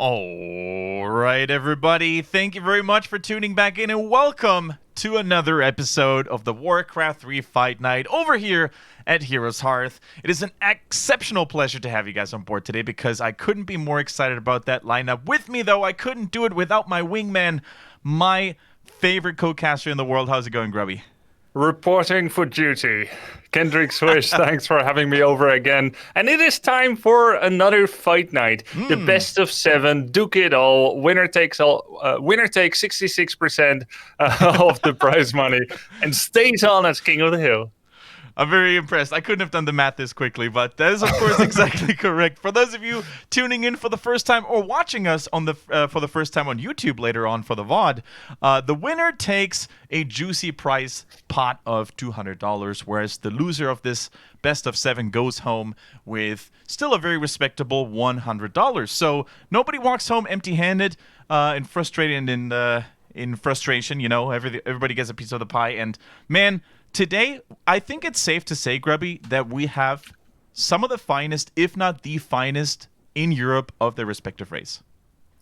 All right, everybody. Thank you very much for tuning back in, and welcome to another episode of the Warcraft 3 Fight Night over here at Heroes Hearth. It is an exceptional pleasure to have you guys on board today because I couldn't be more excited about that lineup. With me, though, I couldn't do it without my wingman, my favorite co-caster in the world. How's it going, Grubby? Reporting for duty. Kendric Swish, thanks for having me over again. And it is time for another fight night. The best of 7, duke it all. Winner takes all. Winner takes 66% of the prize money and stays on as king of the hill. I'm very impressed. I couldn't have done the math this quickly, but that is, of course, exactly correct. For those of you tuning in for the first time or watching us on the for the first time on YouTube later on for the VOD, the winner takes a juicy prize pot of $200, whereas the loser of this best of 7 goes home with still a very respectable $100. So nobody walks home empty-handed and frustrated and in frustration. You know, everybody gets a piece of the pie, and man. Today, I think it's safe to say, Grubby, that we have some of the finest, if not the finest, in Europe of their respective race.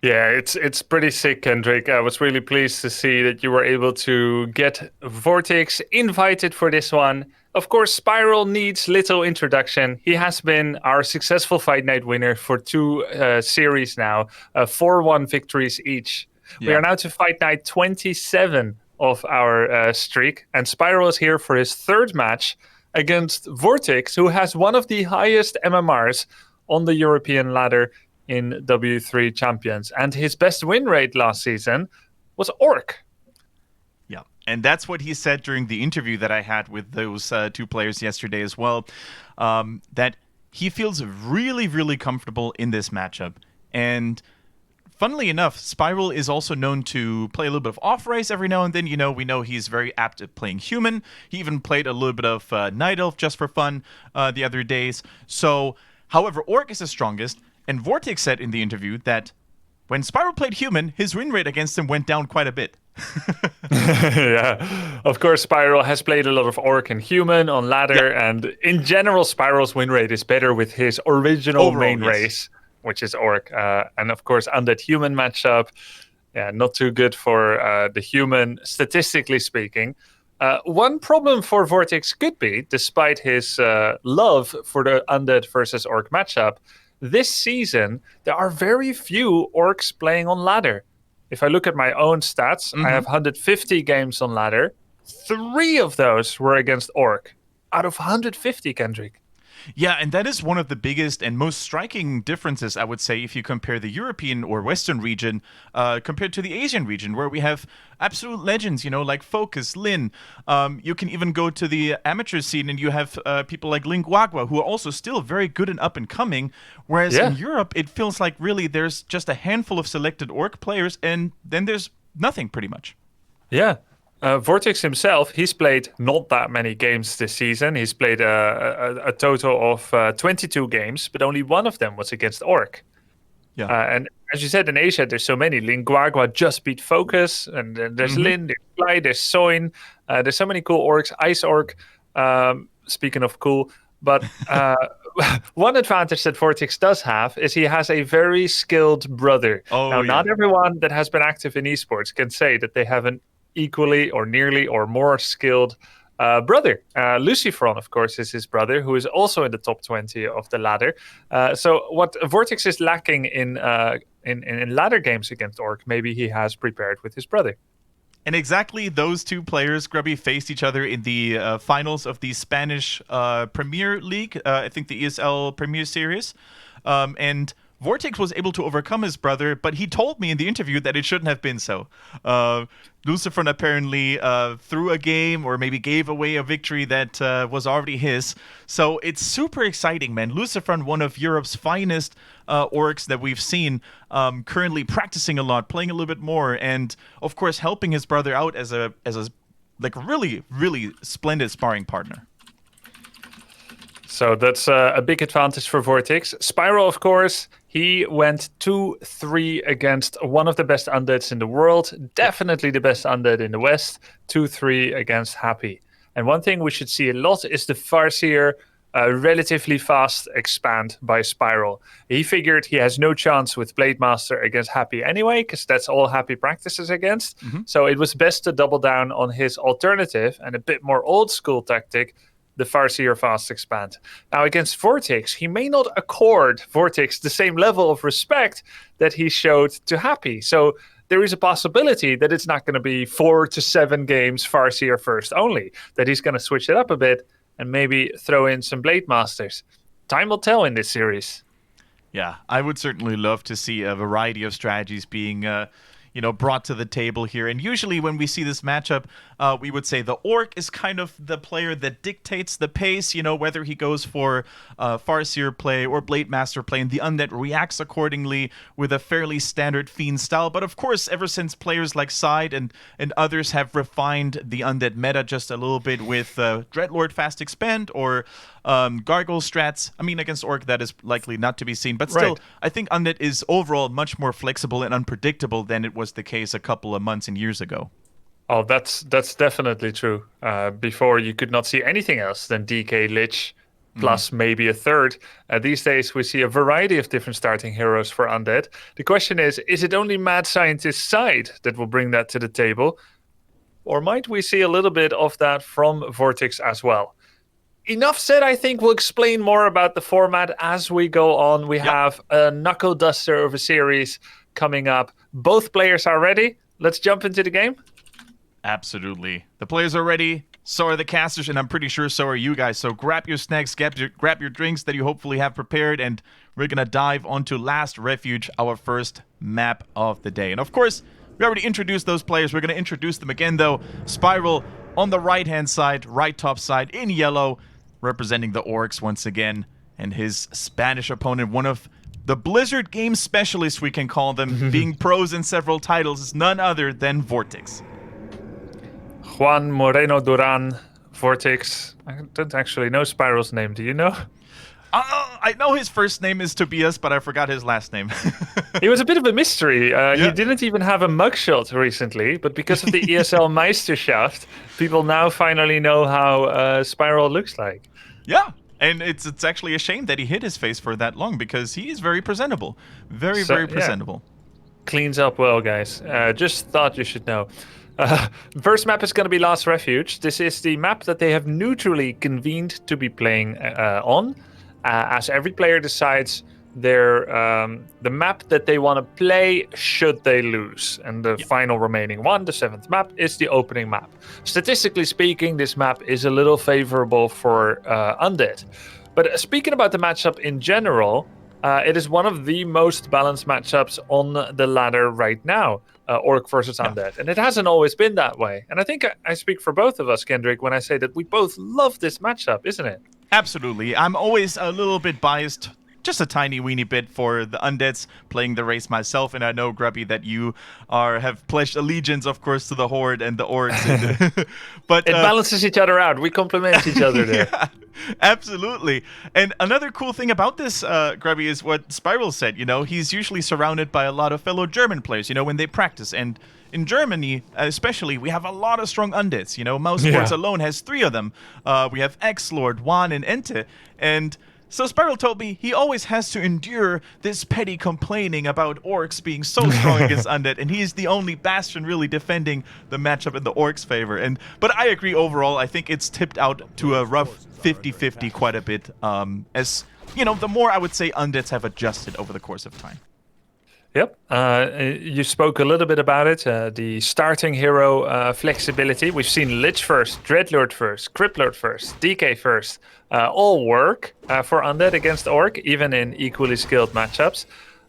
Yeah, it's pretty sick, Kendric. I was really pleased to see that you were able to get VortiX invited for this one. Of course, Spiral needs little introduction. He has been our successful Fight Night winner for 2 series now, 4-1 victories each. Yeah. We are now to Fight Night 27 of our streak, and Spiral is here for his 3rd match against VortiX, who has one of the highest MMRs on the European ladder in W3 Champions, and his best win rate last season was Orc. Yeah, and that's what he said during the interview that I had with those 2 players yesterday as well, that he feels really, really comfortable in this matchup. And funnily enough, Spiral is also known to play a little bit of off-race every now and then. You know, we know he's very apt at playing human. He even played a little bit of nightelf just for fun the other days. So, however, Orc is the strongest, and VortiX said in the interview that when Spiral played human, his win rate against him went down quite a bit. Yeah, of course, Spiral has played a lot of Orc and human on ladder, and in general, Spiral's win rate is better with his original overall, main race, which is Orc. And of course, undead human matchup, yeah, not too good for the human, statistically speaking. One problem for VortiX could be, despite his love for the undead versus Orc matchup, this season, there are very few Orcs playing on ladder. If I look at my own stats, I have 150 games on ladder. 3 of those were against Orc, out of 150, Kendric. Yeah, and that is one of the biggest and most striking differences, I would say, if you compare the European or Western region compared to the Asian region, where we have absolute legends, you know, like Focus, Lin. You can even go to the amateur scene and you have people like Linguagua, who are also still very good and up and coming, whereas in Europe, it feels like really there's just a handful of selected Orc players, and then there's nothing pretty much. Yeah. VortiX himself, he's played not that many games this season. He's played a total of 22 games, but only one of them was against Orc. Yeah. And as you said, in Asia, there's so many. Linguagua just beat Focus, and then there's Lin, there's Fly, there's Soin. There's so many cool Orcs. Ice Orc, speaking of cool. But one advantage that VortiX does have is he has a very skilled brother. Not everyone that has been active in esports can say that they have an equally or nearly or more skilled brother. Lucifron, of course, is his brother, who is also in the top 20 of the ladder. So what VortiX is lacking in ladder games against Orc, maybe he has prepared with his brother. And exactly those 2 players, Grubby, faced each other in the finals of the Spanish Premier League, I think the ESL Premier Series. And VortiX was able to overcome his brother, but he told me in the interview that it shouldn't have been so. Lucifron apparently threw a game or maybe gave away a victory that was already his. So it's super exciting, man. Lucifron, one of Europe's finest Orcs that we've seen, currently practicing a lot, playing a little bit more, and of course helping his brother out as a like really, really splendid sparring partner. So that's a big advantage for VortiX. Spiral, of course, he went 2-3 against one of the best undeads in the world, definitely the best undead in the West, 2-3 against Happy. And one thing we should see a lot is the Farseer relatively fast expand by Spiral. He figured he has no chance with Blade Master against Happy anyway, because that's all Happy practices against. So it was best to double down on his alternative and a bit more old school tactic, the Farseer fast expand. Now against VortiX, he may not accord VortiX the same level of respect that he showed to Happy. So there is a possibility that it's not going to be 4 to 7 games Farseer first only, that he's going to switch it up a bit and maybe throw in some Blade Masters. Time will tell in this series. Yeah, I would certainly love to see a variety of strategies being brought to the table here. And usually when we see this matchup, we would say the Orc is kind of the player that dictates the pace, whether he goes for Farseer play or Blade Master play, and the Undead reacts accordingly with a fairly standard Fiend style. But of course, ever since players like Side and others have refined the Undead meta just a little bit with Dreadlord Fast Expand or Gargoyle strats, I mean, against Orc that is likely not to be seen. But still, right. I think Undead is overall much more flexible and unpredictable than it was the case a couple of months and years ago. Oh, that's definitely true. Before, you could not see anything else than DK Lich, plus maybe a third. These days, we see a variety of different starting heroes for Undead. The question is it only Mad Scientist Side that will bring that to the table? Or might we see a little bit of that from VortiX as well? Enough said, I think we'll explain more about the format as we go on. We have a knuckle duster of a series coming up. Both players are ready. Let's jump into the game. Absolutely. The players are ready, so are the casters, and I'm pretty sure so are you guys. So grab your snacks, grab your drinks that you hopefully have prepared, and we're going to dive onto Last Refuge, our first map of the day. And of course, we already introduced those players. We're going to introduce them again, though. Spiral on the right-hand side, right top side, in yellow, representing the Orcs once again. And his Spanish opponent, one of the Blizzard game specialists, we can call them, being pros in several titles, is none other than VortiX. Juan Moreno Duran, VortiX. I don't actually know Spiral's name. Do you know? I know his first name is Tobias, but I forgot his last name. He was a bit of a mystery. He didn't even have a mugshot recently, but because of the ESL Meisterschaft, people now finally know how Spiral looks like. Yeah, and it's actually a shame that he hid his face for that long, because he is very presentable. Very presentable. Cleans up well, guys. Just thought you should know. First map is going to be Last Refuge. This is the map that they have neutrally convened to be playing on. As every player decides the map that they want to play should they lose. And the final remaining one, the 7th map, is the opening map. Statistically speaking, this map is a little favorable for Undead. But speaking about the matchup in general, it is one of the most balanced matchups on the ladder right now. Orc versus Undead. And it hasn't always been that way. And I think I speak for both of us, Kendric, when I say that we both love this matchup, isn't it? Absolutely. I'm always a little bit biased, just a tiny weeny bit, for the Undeads, playing the race myself. And I know, Grubby, that you have pledged allegiance, of course, to the Horde and the Orcs. But it balances each other out. We complement each other there. Yeah, absolutely. And another cool thing about this, Grubby, is what Spiral said. He's usually surrounded by a lot of fellow German players, when they practice. And in Germany, especially, we have a lot of strong Undeads. Mousesports alone has 3 of them. We have X-Lord, Juan, and Ente. And so Spiral told me he always has to endure this petty complaining about Orcs being so strong against Undead, and he's the only bastion really defending the matchup in the Orcs' favor. But I agree overall. I think it's tipped out to a rough 50-50 quite a bit, as, the more I would say Undeads have adjusted over the course of time. Yep. You spoke a little bit about it. The starting hero flexibility. We've seen Lich first, Dreadlord first, Criplord first, DK first. All work for Undead against Orc, even in equally skilled matchups.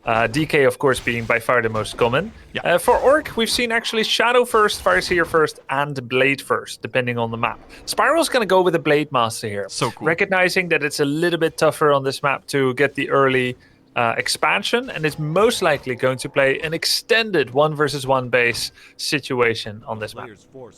DK, of course, being by far the most common. Yeah. For Orc, we've seen actually Shadow first, Farseer first, and Blade first, depending on the map. Spiral's going to go with the Blade Master here. So cool. Recognizing that it's a little bit tougher on this map to get the early expansion, and is most likely going to play an extended 1 versus 1 base situation on this map.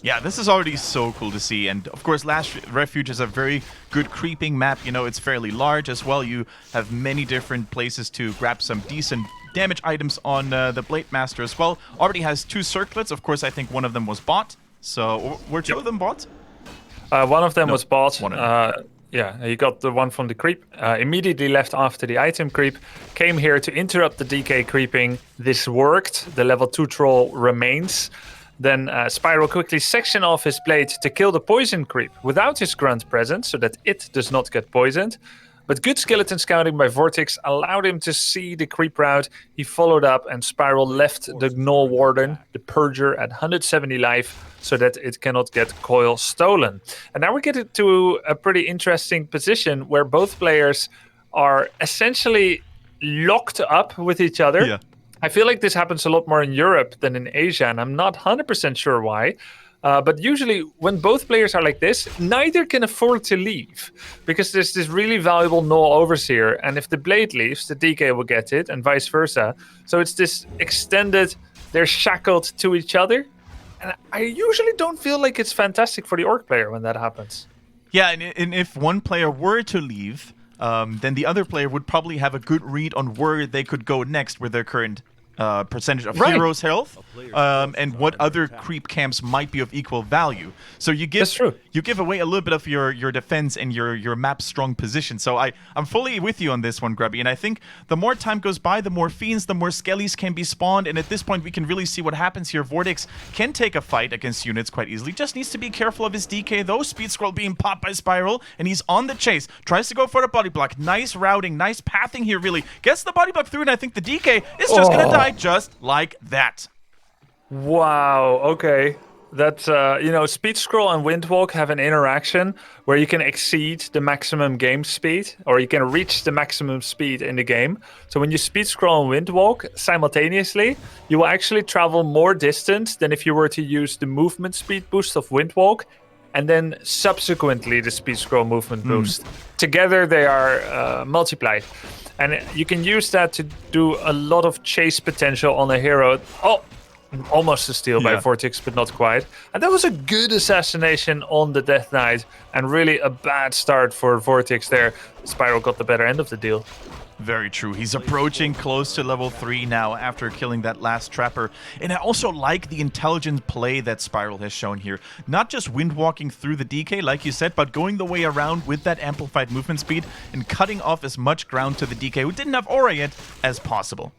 Yeah, this is already so cool to see, and of course Last Refuge is a very good creeping map. It's fairly large as well. You have many different places to grab some decent damage items on the Blade Master as well. Already has 2 circlets. Of course, I think one of them was bought. So were 2 of them bought? One of them was bought. Yeah, he got the one from the creep. Immediately left after the item creep. Came here to interrupt the DK creeping. This worked. The level 2 troll remains. Then Spiral quickly sectioned off his blade to kill the poison creep without his grunt present, so that it does not get poisoned. But good skeleton scouting by VortiX allowed him to see the creep route. He followed up, and Spiral left the Gnoll Warden, the Purger, at 170 life, so that it cannot get coil stolen. And now we get to a pretty interesting position where both players are essentially locked up with each other. Yeah. I feel like this happens a lot more in Europe than in Asia, and I'm not 100% sure why. But usually when both players are like this, neither can afford to leave, because there's this really valuable Gnoll Overseer, and if the blade leaves, the DK will get it, and vice versa. So it's this extended, they're shackled to each other, and I usually don't feel like it's fantastic for the Orc player when that happens. Yeah, and if one player were to leave, then the other player would probably have a good read on where they could go next with their current percentage of Heroes Hearth, and what other creep camps might be of equal value. So you give away a little bit of your defense and your map's strong position. So I'm fully with you on this one, Grubby, and I think the more time goes by, the more fiends, the more skellies can be spawned, and at this point we can really see what happens here. VortiX can take a fight against units quite easily, just needs to be careful of his DK though. Speed scroll being popped by Spiral, and he's on the chase, tries to go for the body block. Nice routing, nice pathing here, really gets the body block through, and I think the DK is just gonna die just like that. Wow, okay. That, Speed Scroll and Windwalk have an interaction where you can exceed the maximum game speed, or you can reach the maximum speed in the game. So when you Speed Scroll and Windwalk simultaneously, you will actually travel more distance than if you were to use the movement speed boost of Windwalk, and then subsequently the Speed Scroll movement boost. Together they are multiplied. And you can use that to do a lot of chase potential on a hero. Oh, almost a steal by VortiX, but not quite. And that was a good assassination on the Death Knight, and really a bad start for VortiX there. Spiral got the better end of the deal. Very true. He's approaching close to level 3 now after killing that last trapper. And I also like the intelligent play that Spiral has shown here. Not just windwalking through the DK, like you said, but going the way around with that amplified movement speed and cutting off as much ground to the DK, who didn't have aura yet, as possible.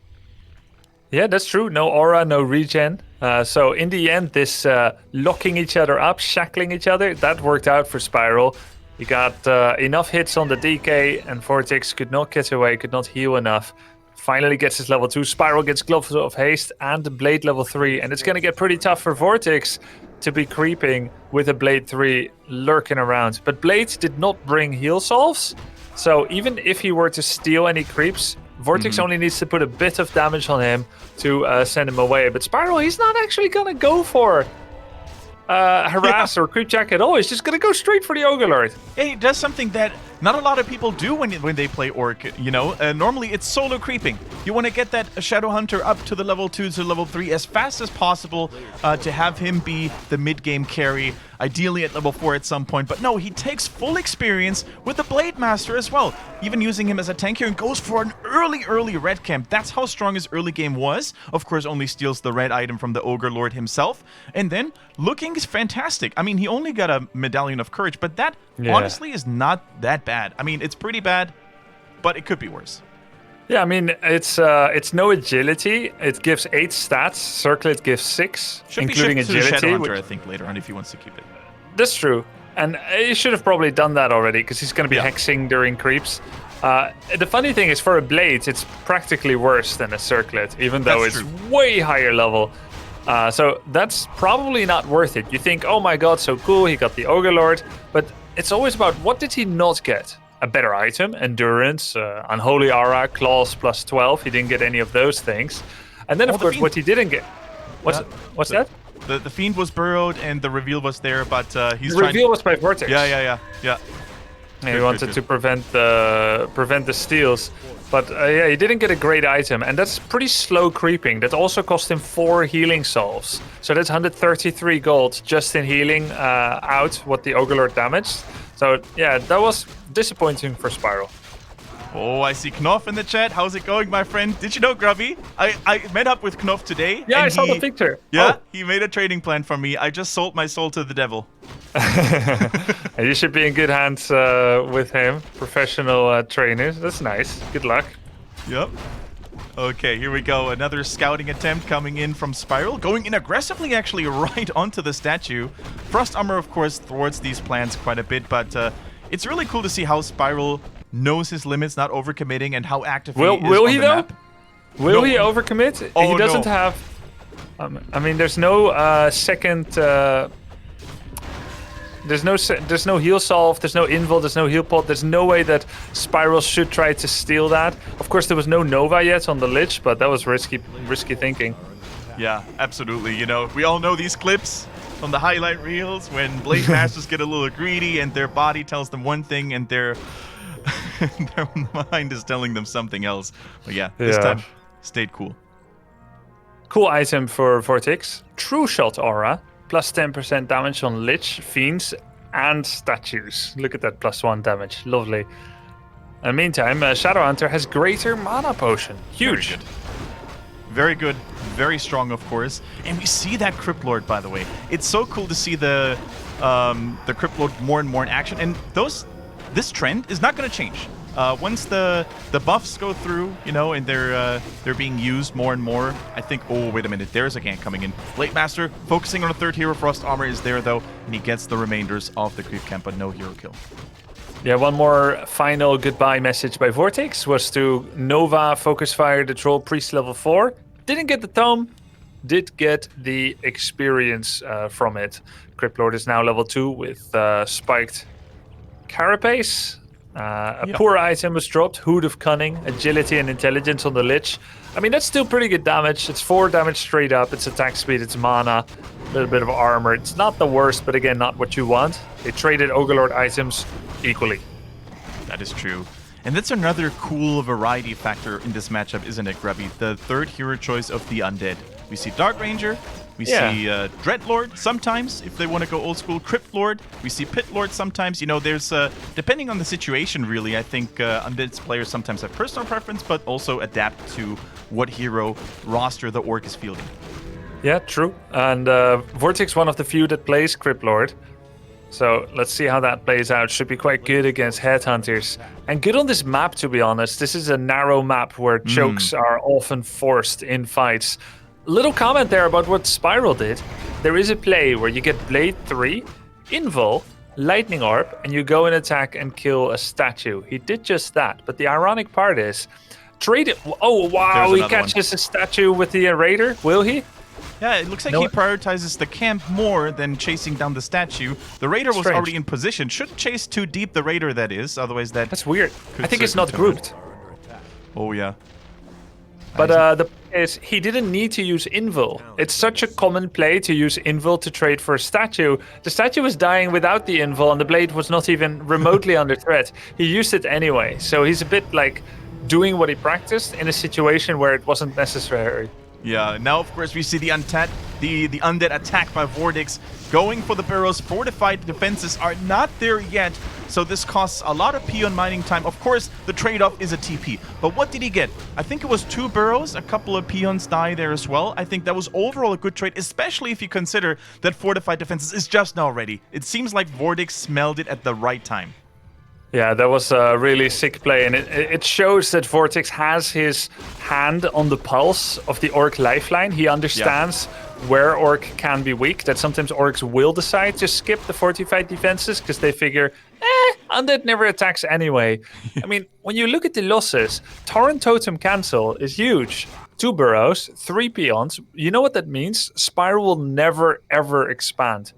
Yeah, that's true. No aura, no regen. So in the end, this locking each other up, shackling each other, that worked out for Spiral. He got enough hits on the DK, and VortiX could not get away, could not heal enough. Finally gets his level 2. Spiral gets Gloves of Haste and the Blade level 3, and it's going to get pretty tough for VortiX to be creeping with a Blade 3 lurking around. But Blade did not bring heal solves, so even if he were to steal any creeps, VortiX only needs to put a bit of damage on him to send him away. But Spiral, he's not actually going to go for harass or creep jack at all. He's just going to go straight for the Ogre Lord. Yeah, he does something that not a lot of people do when they play Orc, you know. Normally it's solo creeping. You want to get that Shadow Hunter up to the level 2 to level 3 as fast as possible to have him be the mid-game carry, ideally at level 4 at some point. But no, he takes full experience with the Blade Master as well, even using him as a tank here, and goes for an early red camp. That's how strong his early game was. Of course, only steals the red item from the Ogre Lord himself, and then looking fantastic. I mean, he only got a Medallion of Courage, but that honestly is not that bad. I mean, it's pretty bad, but it could be worse. Yeah, I mean, it's no agility. It gives 8 stats. Circlet gives 6, including agility. Shadow Hunter, I think, later on if he wants to keep it. That's true. And he should have probably done that already, because he's going to be hexing during creeps. The funny thing is, for a Blade, it's practically worse than a Circlet, even though it's way higher level. So that's probably not worth it. You think, oh my god, so cool, he got the Ogre Lord. But it's always about, what did he not get? A better item, Endurance, Unholy Aura, Claws plus 12. He didn't get any of those things. And then, of course, what he didn't get... What's that? The Fiend was burrowed and the reveal was there, but he's the reveal was by VortiX. Yeah. He wanted to prevent the steals. But he didn't get a great item, and that's pretty slow creeping. That also cost him 4 healing solves. So that's 133 gold just in healing out what the Ogre Lord damaged. So yeah, that was disappointing for Spiral. Oh, I see Knopf in the chat. How's it going, my friend? Did you know, Grubby? I met up with Knopf today. Yeah, I saw the picture. Yeah, he made a trading plan for me. I just sold my soul to the devil. You should be in good hands with him. Professional trainers. That's nice. Good luck. Yep. Okay, here we go. Another scouting attempt coming in from Spiral. Going in aggressively, actually, right onto the statue. Frost Armor, of course, thwarts these plans quite a bit, but it's really cool to see how Spiral knows his limits, not overcommitting, and how active he is will on he the though? map. Will he overcommit? Oh, he doesn't no. have. I mean, there's no second. There's no heal solve. There's no invul. There's no heal pot. There's no way that Spiral should try to steal that. Of course, there was no Nova yet on the Lich, but that was risky thinking. Yeah, absolutely. You know, we all know these clips from the highlight reels when Blade Masters get a little greedy and their body tells them one thing and their mind is telling them something else. But yeah, this time stayed cool. Cool item for VortiX. True Shot Aura. Plus 10% damage on Lich, Fiends, and statues. Look at that plus 1 damage. Lovely. In the meantime, Shadowhunter has Greater Mana Potion. Huge. Very good. Very strong, of course. And we see that Crypt Lord, by the way. It's so cool to see the Crypt Lord more and more in action. And this trend is not going to change. Once the buffs go through, you know, and they're being used more and more, I think. Oh, wait a minute, there's a gank coming in. Blade Master focusing on a third hero. Frost Armor is there though, and he gets the remainders of the creep camp, but no hero kill. Yeah, one more final goodbye message by VortiX was to Nova Focus Fire the Troll Priest level 4. Didn't get the tome, did get the experience from it. Crypt Lord is now level 2 with spiked Carapace. A poor item was dropped. Hood of Cunning, Agility, and Intelligence on the Lich. I mean, that's still pretty good damage. It's 4 damage straight up. It's attack speed, it's mana, a little bit of armor. It's not the worst, but again, not what you want. They traded Ogre items equally. That is true. And that's another cool variety factor in this matchup, isn't it, Grubby? The third hero choice of the Undead. We see Dark Ranger, we see Dreadlord sometimes, if they want to go old school. Crypt Lord, we see Pit Lord sometimes. You know, there's, depending on the situation, really, I think Undead's players sometimes have personal preference, but also adapt to what hero roster the Orc is fielding. Yeah, true. And VortiX, one of the few that plays Crypt Lord. So let's see how that plays out. Should be quite good against Headhunters. And good on this map, to be honest. This is a narrow map where chokes are often forced in fights. Little comment there about what Spiral did. There is a play where you get Blade 3, Invul, Lightning Orb, and you go and attack and kill a statue. He did just that. But the ironic part is, trade it. Oh, wow, he catches a statue with the Raider. Will he? Yeah, it looks like he prioritizes the camp more than chasing down the statue. The Raider was already in position. Shouldn't chase too deep, the Raider, that is. Otherwise, that's weird. I think it's not grouped. Oh, yeah. But the point is, he didn't need to use Invul. It's such a common play to use Invul to trade for a statue. The statue was dying without the Invul, and the blade was not even remotely under threat. He used it anyway, so he's a bit like doing what he practiced in a situation where it wasn't necessary. Yeah, now of course we see the undead attack by VortiX going for the burrows. Fortified defenses are not there yet, so this costs a lot of peon mining time. Of course, the trade-off is a TP, but what did he get? I think it was 2 burrows, a couple of peons die there as well. I think that was overall a good trade, especially if you consider that fortified defenses is just now ready. It seems like VortiX smelled it at the right time. Yeah, that was a really sick play, and it shows that VortiX has his hand on the pulse of the Orc lifeline. He understands where Orc can be weak, that sometimes Orcs will decide to skip the fortified defenses because they figure, Undead never attacks anyway. I mean, when you look at the losses, Torrent Totem Cancel is huge. 2 burrows, 3 peons. You know what that means? Spiral will never, ever expand.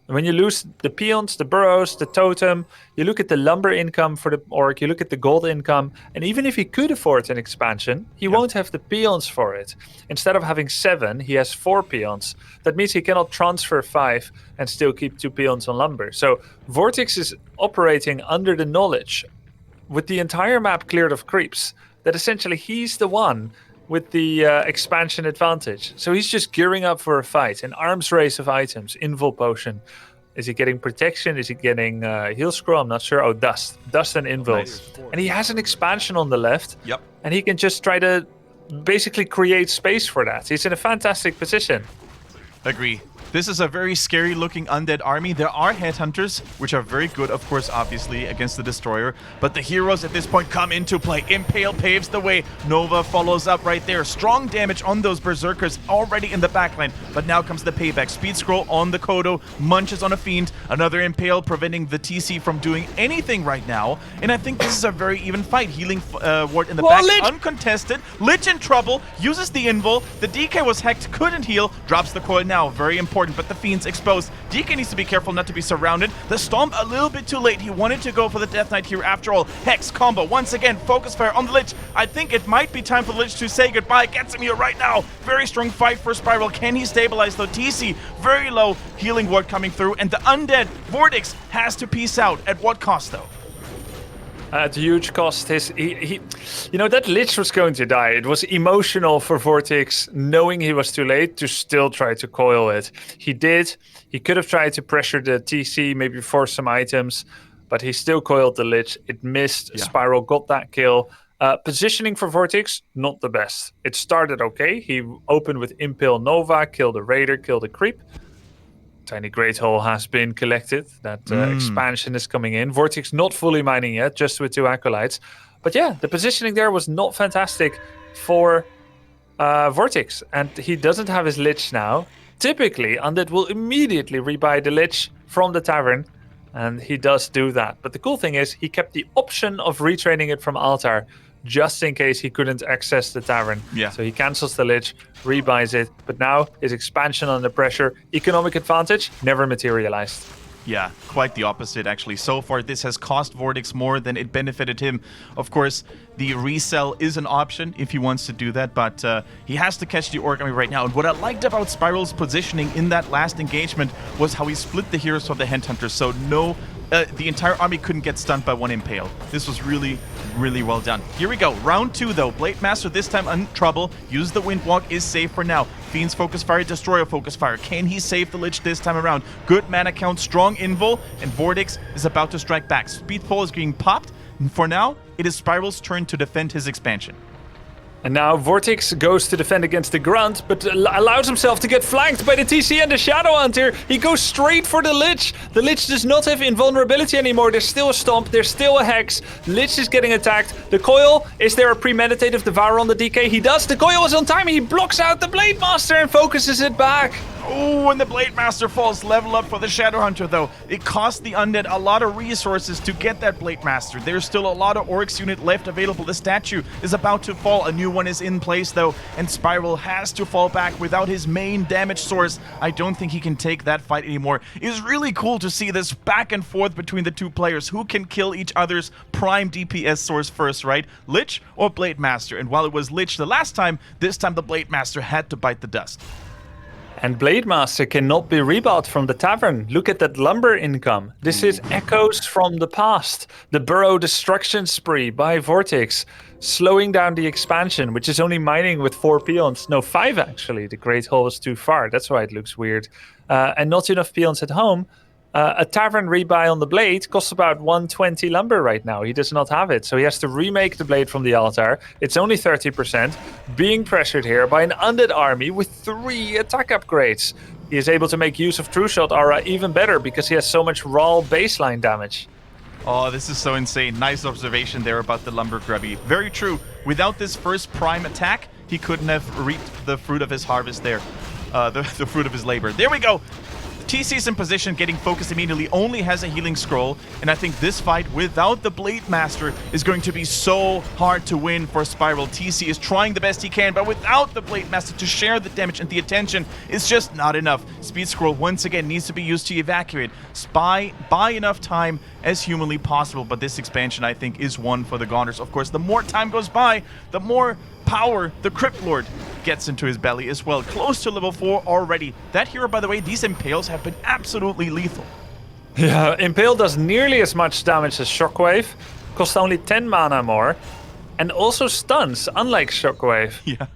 When you lose the peons, the burrows, the totem, you look at the lumber income for the Orc, you look at the gold income, and even if he could afford an expansion, he won't have the peons for it. Instead of having 7, he has 4 peons. That means he cannot transfer 5 and still keep 2 peons on lumber. So VortiX is operating under the knowledge, with the entire map cleared of creeps, that essentially he's the one with the expansion advantage. So he's just gearing up for a fight, an arms race of items, Invul Potion, Is he getting protection? Is he getting heal scroll? I'm not sure. Oh, dust and invul. Nice. And he has an expansion on the left. Yep. And he can just try to basically create space for that. He's in a fantastic position. Agree. This is a very scary looking undead army. There are headhunters, which are very good, of course, obviously, against the destroyer. But the heroes at this point come into play. Impale paves the way. Nova follows up right there. Strong damage on those berserkers already in the backline. But now comes the payback. Speed scroll on the Kodo. Munches on a fiend. Another impale preventing the TC from doing anything right now. And I think this is a very even fight. Healing ward in the back. Lich! Uncontested. Lich in trouble. Uses the invul. The DK was hacked. Couldn't heal. Drops the coil now. Very important. But the fiend's exposed. DK needs to be careful not to be surrounded. The Stomp a little bit too late. He wanted to go for the Death Knight here after all. Hex combo. Once again, focus fire on the Lich. I think it might be time for the Lich to say goodbye. Gets him here right now. Very strong fight for Spiral. Can he stabilize though? TC, very low. Healing ward coming through. And the undead VortiX has to peace out. At what cost though? At huge cost. That Lich was going to die. It was emotional for VortiX, knowing he was too late, to still try to coil it. He did. He could have tried to pressure the TC, maybe force some items, but he still coiled the Lich. It missed. Yeah. Spiral got that kill. Positioning for VortiX, not the best. It started okay. He opened with Impale Nova, killed a Raider, killed a Creep. Tiny Great Hole has been collected. That expansion is coming in. VortiX not fully mining yet, just with 2 Acolytes. But yeah, the positioning there was not fantastic for VortiX. And he doesn't have his Lich now. Typically, Undead will immediately rebuy the Lich from the tavern. And he does do that. But the cool thing is, he kept the option of retraining it from Altar, just in case he couldn't access the tavern. Yeah. So he cancels the Lich, rebuys it, but now his expansion under pressure, economic advantage, never materialized. Yeah, quite the opposite, actually. So far, this has cost VortiX more than it benefited him. Of course, the resell is an option if he wants to do that, but he has to catch the Orc army right now. And what I liked about Spiral's positioning in that last engagement was how he split the heroes from the Headhunters, so the entire army couldn't get stunned by one Impale. This was really, really well done. Here we go. Round 2, though. Blade Master this time in trouble. Use the Windwalk, is safe for now. Fiend's Focus Fire, Destroyer Focus Fire. Can he save the Lich this time around? Good mana count, strong invul, and VortiX is about to strike back. Speedfall is getting popped, and for now, it is Spiral's turn to defend his expansion. And now VortiX goes to defend against the Grunt, but allows himself to get flanked by the TC and the Shadow Hunter. He goes straight for the Lich. The Lich does not have invulnerability anymore. There's still a Stomp, there's still a Hex. Lich is getting attacked. The Coil, is there a premeditative Devour on the DK? He does. The Coil is on time. He blocks out the Blade Master and focuses it back. Oh, and the Blade Master falls. Level up for the Shadow Hunter, though. It cost the Undead a lot of resources to get that Blade Master. There's still a lot of Orcs unit left available. The statue is about to fall. A new one is in place, though, and Spiral has to fall back without his main damage source. I don't think he can take that fight anymore. It's really cool to see this back and forth between the two players. Who can kill each other's prime DPS source first, right? Lich or Blade Master? And while it was Lich the last time, this time the Blade Master had to bite the dust. And Blade Master cannot be rebought from the tavern. Look at that lumber income. This is echoes from the past. The burrow destruction spree by VortiX, slowing down the expansion, which is only mining with 4 peons. No, 5 actually. The Great Hole is too far. That's why it looks weird. And not enough peons at home. A tavern rebuy on the blade costs about 120 lumber right now. He does not have it, so he has to remake the blade from the altar. It's only 30%, being pressured here by an undead army with 3 attack upgrades. He is able to make use of True Shot Aura even better because he has so much raw baseline damage. Oh, this is so insane. Nice observation there about the lumber grubby. Very true. Without this first prime attack, he couldn't have reaped the fruit of his harvest there. The fruit of his labor. There we go. TC's in position, getting focused immediately, only has a healing scroll, and I think this fight without the Blade Master is going to be so hard to win for Spiral. TC is trying the best he can, but without the Blade Master to share the damage and the attention, it's just not enough. Speed scroll once again needs to be used to evacuate. Buy enough time as humanly possible, but this expansion I think is one for the Goners. Of course, the more time goes by, the more power the Crypt Lord gets into his belly as well. Close to level 4 already. That hero, by the way, these Impales have been absolutely lethal. Yeah, Impale does nearly as much damage as Shockwave, costs only 10 mana more, and also stuns, unlike Shockwave. Yeah.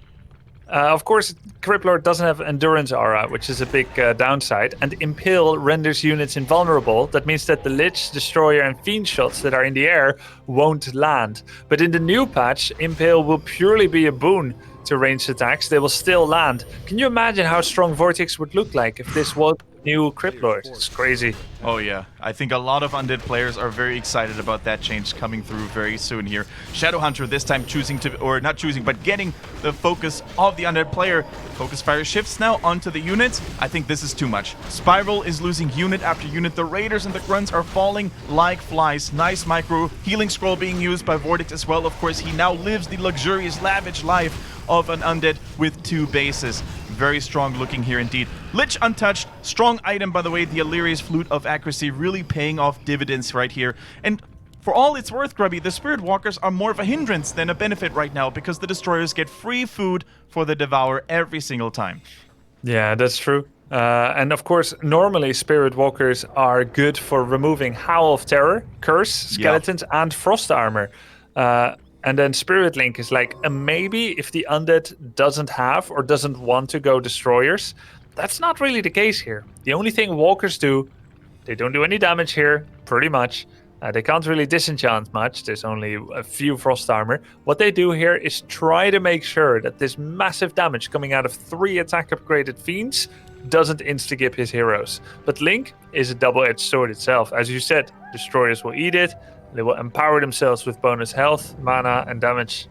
Of course, Criplord doesn't have Endurance Aura, which is a big downside, and Impale renders units invulnerable. That means that the Lich, Destroyer, and Fiend shots that are in the air won't land. But in the new patch, Impale will purely be a boon to ranged attacks. They will still land. Can you imagine how strong VortiX would look like if this was new Criplord? It's crazy. Oh yeah, I think a lot of Undead players are very excited about that change coming through very soon here. Shadowhunter this time choosing to, or not choosing, but getting the focus of the Undead player. Focus fire shifts now onto the units. I think this is too much. Spiral is losing unit after unit. The Raiders and the Grunts are falling like flies. Nice micro healing scroll being used by VortiX as well. Of course, he now lives the luxurious, lavish life of an Undead with 2 bases. Very strong looking here indeed. Lich untouched. Strong item, by the way. The Illyria's Flute of Accuracy really paying off dividends right here. And for all it's worth, Grubby, the Spirit Walkers are more of a hindrance than a benefit right now because the Destroyers get free food for the Devour every single time. Yeah, that's true. And of course, normally Spirit Walkers are good for removing Howl of Terror, Curse, Skeletons, and Frost Armor. And then Spirit Link is like a maybe if the Undead doesn't have or doesn't want to go Destroyers. That's not really the case here. The only thing Walkers do, they don't do any damage here, pretty much. They can't really disenchant much. There's only a few Frost Armor. What they do here is try to make sure that this massive damage coming out of 3 attack upgraded Fiends doesn't insta-gip his heroes. But Link is a double-edged sword itself. As you said, Destroyers will eat it. They will empower themselves with bonus health, mana, and damage.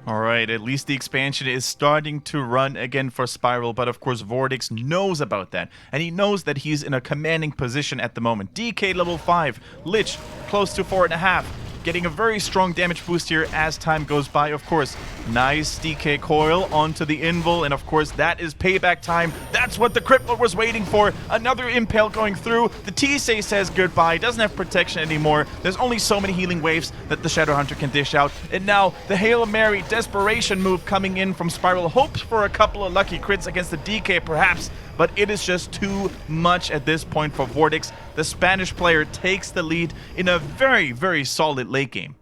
Alright, at least the expansion is starting to run again for Spiral, but of course VortiX knows about that, and he knows that he's in a commanding position at the moment. DK level 5, Lich close to 4.5, getting a very strong damage boost here as time goes by, of course. Nice DK coil onto the Invul, and of course that is payback time. That's what the Crippler was waiting for. Another Impale going through. The Tisei says goodbye, doesn't have protection anymore. There's only so many healing waves that the Shadowhunter can dish out. And now the Hail Mary desperation move coming in from Spiral. Hopes for a couple of lucky crits against the DK perhaps, but it is just too much at this point for VortiX. The Spanish player takes the lead in a very, very solid late game.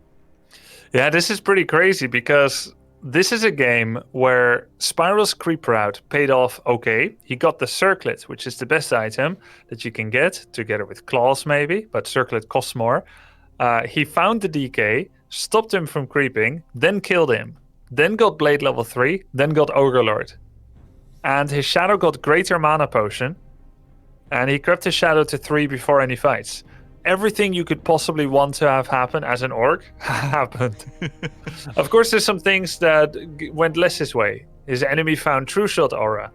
Yeah, this is pretty crazy because this is a game where Spiral's creep route paid off okay. He got the Circlet, which is the best item that you can get, together with Claws maybe, but Circlet costs more. He found the DK, stopped him from creeping, then killed him, then got Blade level 3, then got Ogre-Lord. And his Shadow got Greater Mana Potion, and he crept his Shadow to 3 before any fights. Everything you could possibly want to have happen as an Orc happened. Of course, there's some things that went less his way. His enemy found True Shot Aura,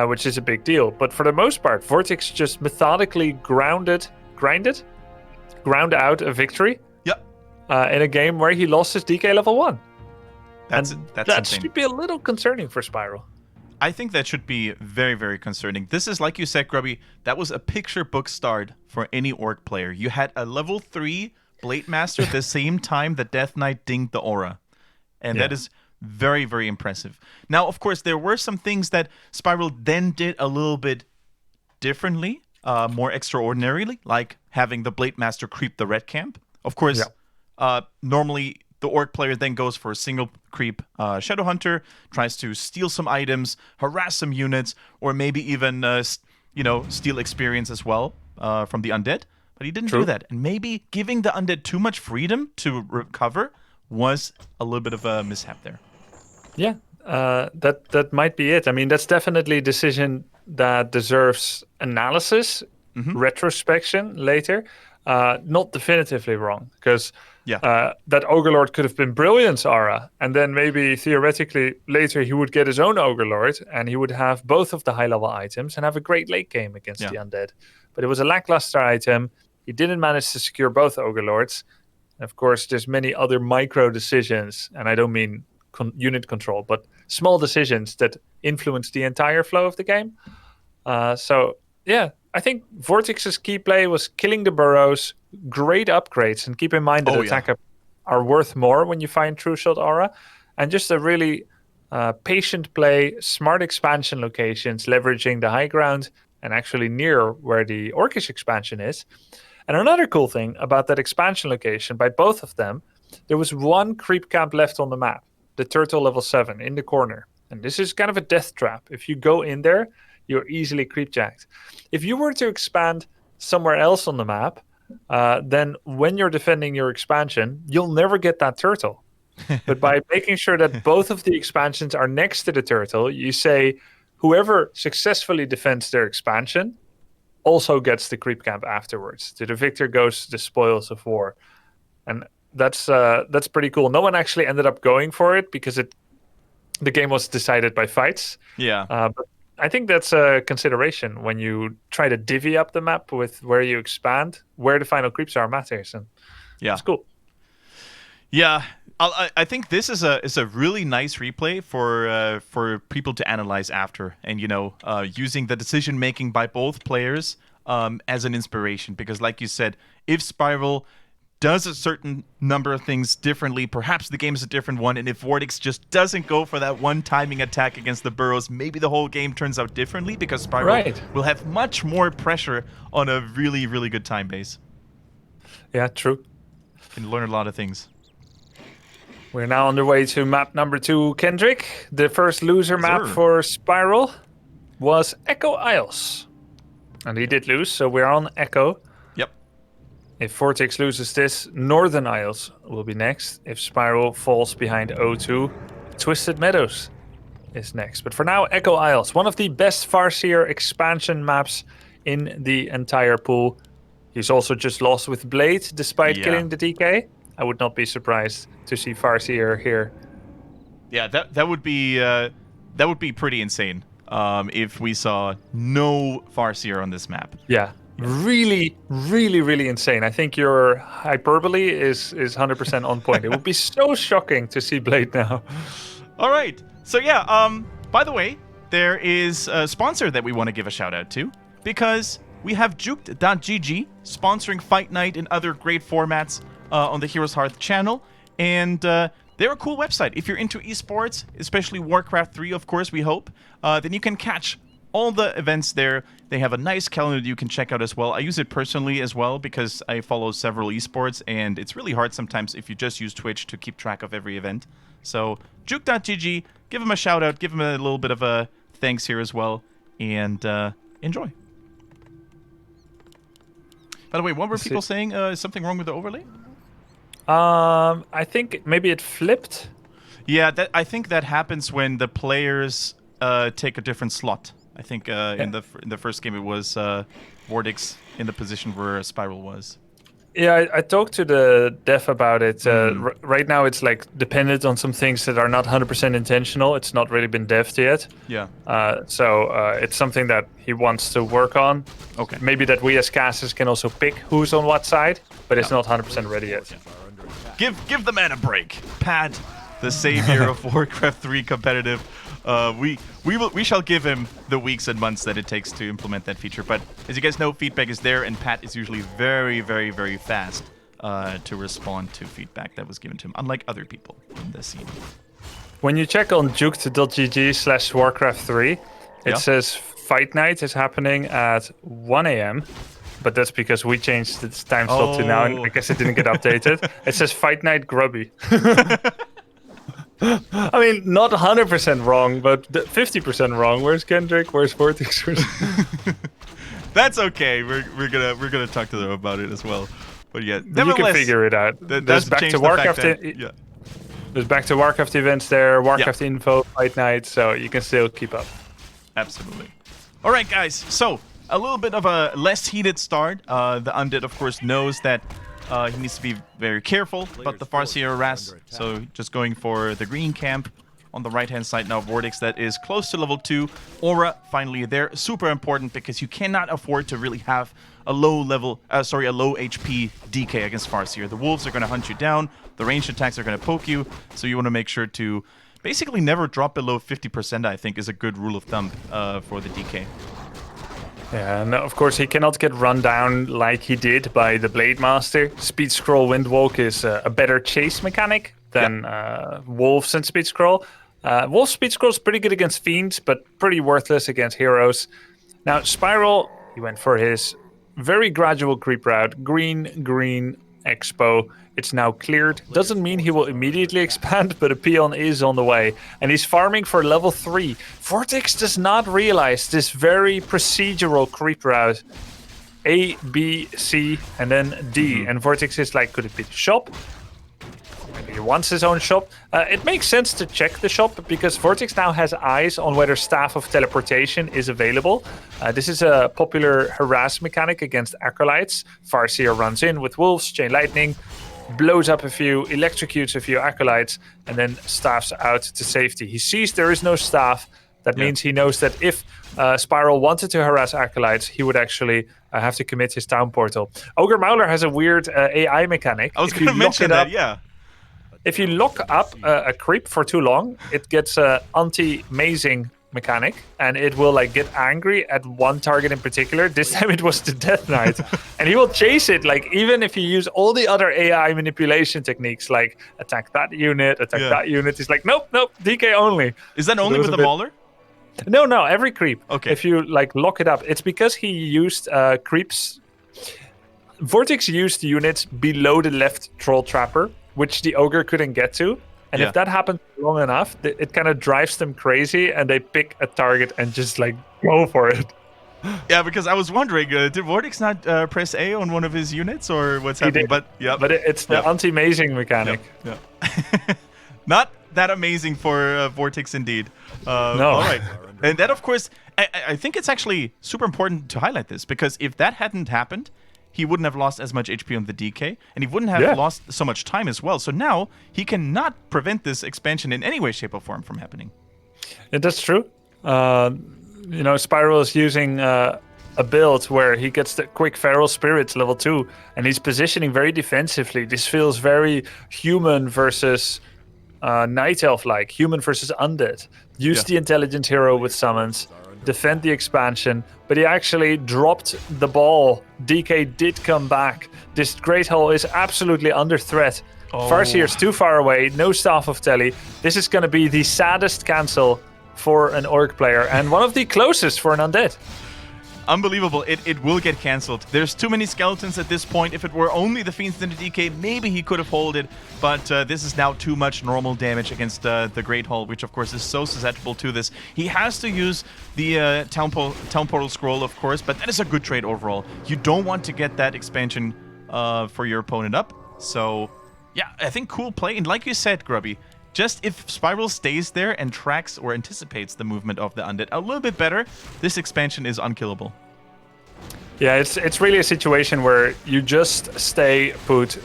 which is a big deal. But for the most part, VortiX just methodically ground out a victory. Yep. In a game where he lost his DK level 1. That should be a little concerning for Spiral. I think that should be very, very concerning. This is, like you said, Grubby, that was a picture book start for any Orc player. You had a level 3 Blade Master at the same time that Death Knight dinged the aura. And that is very, very impressive. Now, of course, there were some things that Spiral then did a little bit differently, more extraordinarily, like having the Blade Master creep the red camp. Of course, normally the Orc player then goes for a single creep Shadowhunter, tries to steal some items, harass some units, or maybe even steal experience as well from the Undead. But he didn't do that. And maybe giving the Undead too much freedom to recover was a little bit of a mishap there. Yeah, that might be it. I mean, that's definitely a decision that deserves analysis, retrospection later. Not definitively wrong, because that Ogre-Lord could have been Brilliance Aura, and then maybe theoretically later he would get his own Ogre-Lord, and he would have both of the high-level items and have a great late game against the Undead. But it was a lackluster item. He didn't manage to secure both Ogre-Lords. Of course, there's many other micro decisions, and I don't mean unit control, but small decisions that influence the entire flow of the game. I think VortiX's key play was killing the burrows, great upgrades, and keep in mind that attack are worth more when you find True Shot Aura, and just a really patient play, smart expansion locations, leveraging the high ground and actually near where the Orcish expansion is. And another cool thing about that expansion location, by both of them, there was one creep camp left on the map. the turtle level 7 in the corner. And this is kind of a death trap. If you go in there, you're easily creepjacked. If you were to expand somewhere else on the map, then when you're defending your expansion, you'll never get that turtle. But by making sure that both of the expansions are next to the turtle, you say whoever successfully defends their expansion also gets the creep camp afterwards. To the victor goes the spoils of war. And that's pretty cool. No one actually ended up going for it because the game was decided by fights. Yeah. But I think that's a consideration when you try to divvy up the map with where you expand. Where the final creeps are matters, and it's cool. Yeah, I think this is a really nice replay for people to analyze after, and using the decision making by both players as an inspiration. Because, like you said, if Spiral does a certain number of things differently, perhaps the game is a different one, and if VortiX just doesn't go for that one timing attack against the burrows, maybe the whole game turns out differently, because Spiral will have much more pressure on a really, really good time base. Yeah, true. Can learn a lot of things. We're now on the way to map number 2, Kendric. The first loser map for Spiral was Echo Isles. And he did lose, so we're on Echo. If VortiX loses this, Northern Isles will be next. If Spiral falls behind O2, Twisted Meadows is next. But for now, Echo Isles, one of the best Farseer expansion maps in the entire pool. He's also just lost with Blade, despite killing the DK. I would not be surprised to see Farseer here. Yeah, that would be pretty insane if we saw no Farseer on this map. Yeah. Really, really, really insane. I think your hyperbole is 100% on point. It would be so shocking to see Blade now. All right. So by the way, there is a sponsor that we want to give a shout out to, because we have juked.gg sponsoring Fight Night and other great formats on the Heroes Hearth channel, and they're a cool website. If you're into esports, especially Warcraft 3, of course, we hope, then you can catch all the events there. They have a nice calendar you can check out as well. I use it personally as well because I follow several esports, and it's really hard sometimes if you just use Twitch to keep track of every event. So juke.gg, give them a shout out, give them a little bit of a thanks here as well, and enjoy. By the way, what were people saying? Is something wrong with the overlay? I think maybe it flipped. Yeah, I think that happens when the players take a different slot. I think in the first game it was VortiX in the position where Spiral was. Yeah, I talked to the dev about it. Right now it's like dependent on some things that are not 100% intentional. It's not really been dev'd yet. Yeah. So it's something that he wants to work on. Okay. Maybe that we as casters can also pick who's on what side, but it's not 100% ready yet. Give the man a break. Pat, the savior of Warcraft 3 competitive. We shall give him the weeks and months that it takes to implement that feature. But as you guys know, feedback is there, and Pat is usually very, very, very fast to respond to feedback that was given to him, unlike other people in the scene. When you check on juked.gg/Warcraft3, it says Fight Night is happening at 1 a.m. But that's because we changed its time slot to now, and I guess it didn't get updated. It says Fight Night Grubby. I mean, not 100% wrong, but 50% wrong. Where's Kendric? Where's VortiX? That's okay. We're gonna talk to them about it as well. But yeah, you can figure it out. There's back to Warcraft. There's back to Warcraft events there. Warcraft info, Fight Night, so you can still keep up. Absolutely. All right, guys. So a little bit of a less heated start. The Undead, of course, knows that he needs to be very careful about the Farseer harass. So just going for the green camp on the right-hand side now. VortiX that is close to level 2. Aura finally there. Super important because you cannot afford to really have a low HP DK against Farseer. The wolves are going to hunt you down. The ranged attacks are going to poke you. So you want to make sure to basically never drop below 50%, I think, is a good rule of thumb for the DK. Yeah, and of course he cannot get run down like he did by the Blade Master. Speed Scroll Windwalk is a better chase mechanic than Wolves and Speed Scroll. Wolf Speed Scroll is pretty good against Fiends, but pretty worthless against Heroes. Now Spiral, he went for his very gradual creep route. Green, green, Expo. It's now cleared. Doesn't mean he will immediately expand, but a peon is on the way. And he's farming for level 3. VortiX does not realize this very procedural creep route. A, B, C, and then D. And VortiX is like, could it be the shop? Maybe he wants his own shop. It makes sense to check the shop because VortiX now has eyes on whether Staff of Teleportation is available. This is a popular harass mechanic against acolytes. Farseer runs in with wolves, chain lightning, blows up a few, electrocutes a few acolytes, and then staffs out to safety. He sees there is no staff. That means he knows that if Spiral wanted to harass acolytes, he would actually have to commit his town portal. Ogre Mauler has a weird AI mechanic. I was going to mention that, yeah. If you lock up a creep for too long, it gets an anti-mazing mechanic, and it will like get angry at one target in particular. This time it was the Death Knight, and he will chase it. Like even if you use all the other AI manipulation techniques, like attack that unit, that unit, he's like, nope, DK only. Is that only with the Mauler? No, every creep. Okay. If you like lock it up, it's because he used creeps. VortiX used units below the left troll trapper, which the ogre couldn't get to. And if that happens long enough, it kind of drives them crazy, and they pick a target and just like go for it. Yeah, because I was wondering, did VortiX not press A on one of his units, or what's happening? But it's the anti-mazing mechanic. Yeah. Not that amazing for VortiX indeed. No. All right. And that, of course, I think it's actually super important to highlight this, because if that hadn't happened, he wouldn't have lost as much HP on the DK, and he wouldn't have lost so much time as well. So now he cannot prevent this expansion in any way, shape, or form from happening. Yeah, that's true. Spiral is using a build where he gets the quick Feral Spirits level 2, and he's positioning very defensively. This feels very human versus Night Elf-like, human versus undead. Use the intelligent hero with summons, defend the expansion, but he actually dropped the ball. DK did come back. This Great Hall is absolutely under threat. Farseer's too far away, no Staff of Tele. This is going to be the saddest cancel for an Orc player, and one of the closest for an Undead. Unbelievable. It will get cancelled. There's too many skeletons at this point. If it were only the Fiends and the DK, maybe he could have holded, but this is now too much normal damage against the Great Hall, which of course is so susceptible to this. He has to use the Town Portal Scroll, of course, but that is a good trade overall. You don't want to get that expansion for your opponent up. So, yeah, I think cool play. And like you said, Grubby, just if Spiral stays there and tracks or anticipates the movement of the Undead a little bit better, this expansion is unkillable. Yeah, it's really a situation where you just stay put,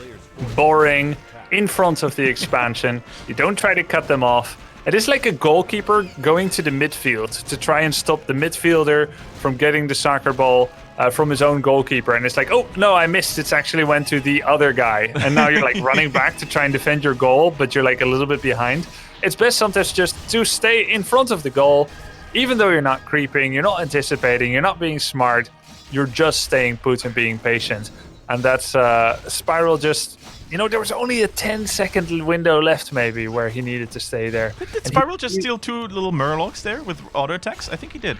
boring, in front of the expansion. You don't try to cut them off. It is like a goalkeeper going to the midfield to try and stop the midfielder from getting the soccer ball from his own goalkeeper. And it's like, oh, no, I missed. It actually went to the other guy. And now you're like running back to try and defend your goal, but you're like a little bit behind. It's best sometimes just to stay in front of the goal, even though you're not creeping, you're not anticipating, you're not being smart. You're just staying put and being patient. And that's Spiral just... there was only a 10-second window left, maybe, where he needed to stay there. Did Spiral just steal 2 little Murlocs there with auto attacks? I think he did.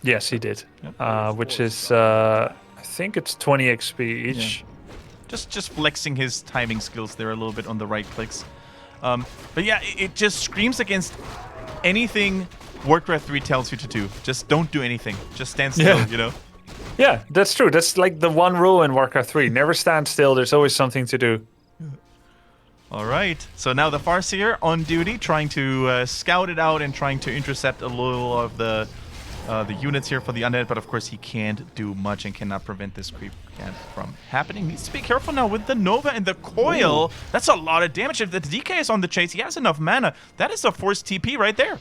Yes, he did. Yep. Which is, I think it's 20 XP each. Yeah. Just flexing his timing skills there a little bit on the right clicks. But yeah, it just screams against anything Warcraft 3 tells you to do. Just don't do anything. Just stand still, Yeah, that's true. That's like the one rule in Warcraft 3. Never stand still. There's always something to do. All right. So now the Farseer on duty, trying to scout it out and trying to intercept a little of the units here for the Undead. But of course, he can't do much and cannot prevent this creep from happening. Needs to be careful now with the Nova and the Coil. Ooh. That's a lot of damage. If the DK is on the chase, he has enough mana. That is a forced TP right there.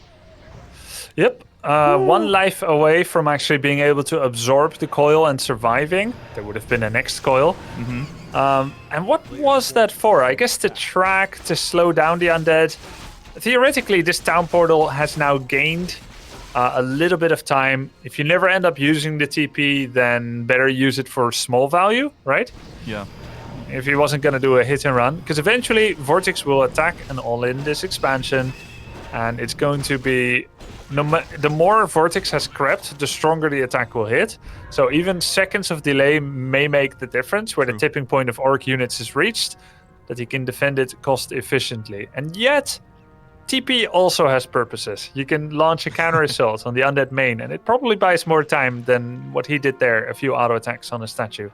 Yep. One life away from actually being able to absorb the coil and surviving. There would have been a next coil. Mm-hmm. And what was that for? I guess to track, to slow down the undead. Theoretically, this town portal has now gained a little bit of time. If you never end up using the TP, then better use it for small value, right? Yeah. If he wasn't going to do a hit and run. Because eventually, VortiX will attack and all-in this expansion. And it's going to be... the more VortiX has crept, the stronger the attack will hit. So even seconds of delay may make the difference where the tipping point of orc units is reached, that he can defend it cost efficiently. And yet, TP also has purposes. You can launch a counter assault on the undead main, and it probably buys more time than what he did there, a few auto attacks on a statue.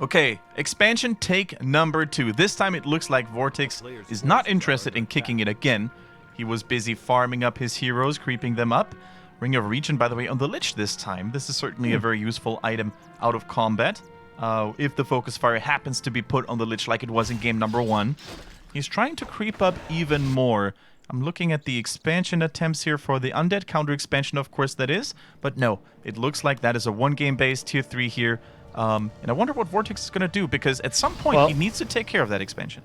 Okay, expansion take number 2. This time it looks like VortiX is not interested in kicking it again. He was busy farming up his heroes, creeping them up. Ring of Region, by the way, on the Lich this time. This is certainly a very useful item out of combat. If the Focus Fire happens to be put on the Lich like it was in game number 1. He's trying to creep up even more. I'm looking at the expansion attempts here for the Undead counter expansion, of course that is. But no, it looks like that is a 1-game base, tier 3 here. And I wonder what VortiX is going to do, because at some point he needs to take care of that expansion.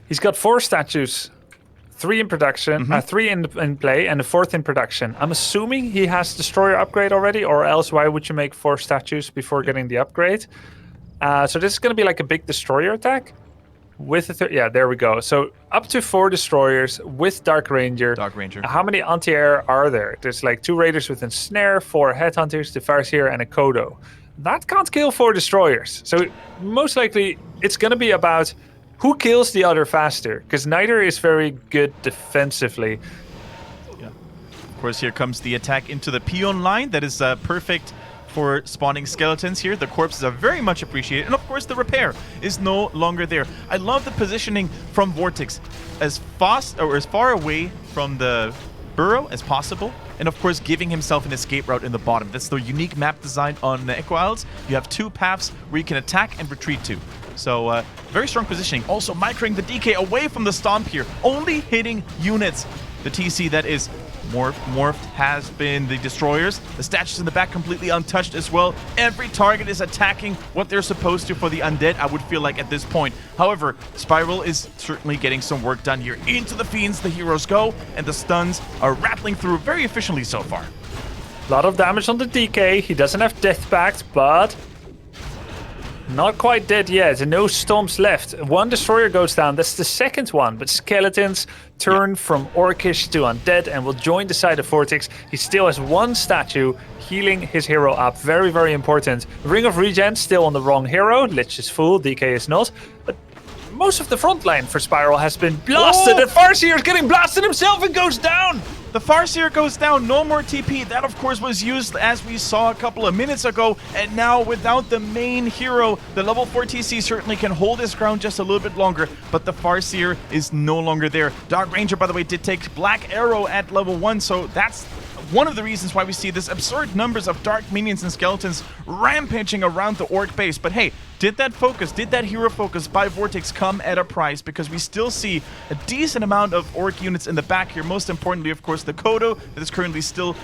He's got 4 statues. 3 in production, 3 in play, and the 4th in production. I'm assuming he has Destroyer upgrade already, or else why would you make 4 statues before getting the upgrade? So this is going to be like a big Destroyer attack. With a yeah, there we go. So up to 4 Destroyers with Dark Ranger. Dark Ranger. How many anti-air are there? There's like 2 Raiders with a Snare, 4 Headhunters, the Farseer, and a Kodo. That can't kill 4 Destroyers. So most likely it's going to be about who kills the other faster, because neither is very good defensively. Yeah. Of course, here comes the attack into the Peon line. That is perfect for spawning skeletons here. The corpses are very much appreciated. And of course, the repair is no longer there. I love the positioning from VortiX. As fast or as far away from the burrow as possible. And of course, giving himself an escape route in the bottom. That's the unique map design on Echo Isles. You have 2 paths where you can attack and retreat to. So, very strong positioning. Also, microing the DK away from the Stomp here. Only hitting units. The TC that is morphed has been the Destroyers. The statues in the back completely untouched as well. Every target is attacking what they're supposed to for the Undead, I would feel like at this point. However, Spiral is certainly getting some work done here. Into the Fiends the heroes go, and the stuns are rattling through very efficiently so far. A lot of damage on the DK. He doesn't have Death Pact, but not quite dead yet, and no Stomps left. 1 Destroyer goes down, that's the 2nd one, but Skeletons turn from Orcish to Undead and will join the side of VortiX. He still has 1 statue healing his hero up, very, very important. Ring of Regen still on the wrong hero, Lich is full, DK is not, but most of the front line for Spiral has been blasted, and Farseer is getting blasted himself and goes down! The Farseer goes down, no more TP. That, of course, was used as we saw a couple of minutes ago. And now, without the main hero, the level 4 TC certainly can hold his ground just a little bit longer. But the Farseer is no longer there. Dark Ranger, by the way, did take Black Arrow at level 1. So that's one of the reasons why we see this absurd numbers of Dark Minions and Skeletons rampaging around the Orc base. But hey, did that hero focus by VortiX come at a price? Because we still see a decent amount of Orc units in the back here. Most importantly, of course, the Kodo that is currently still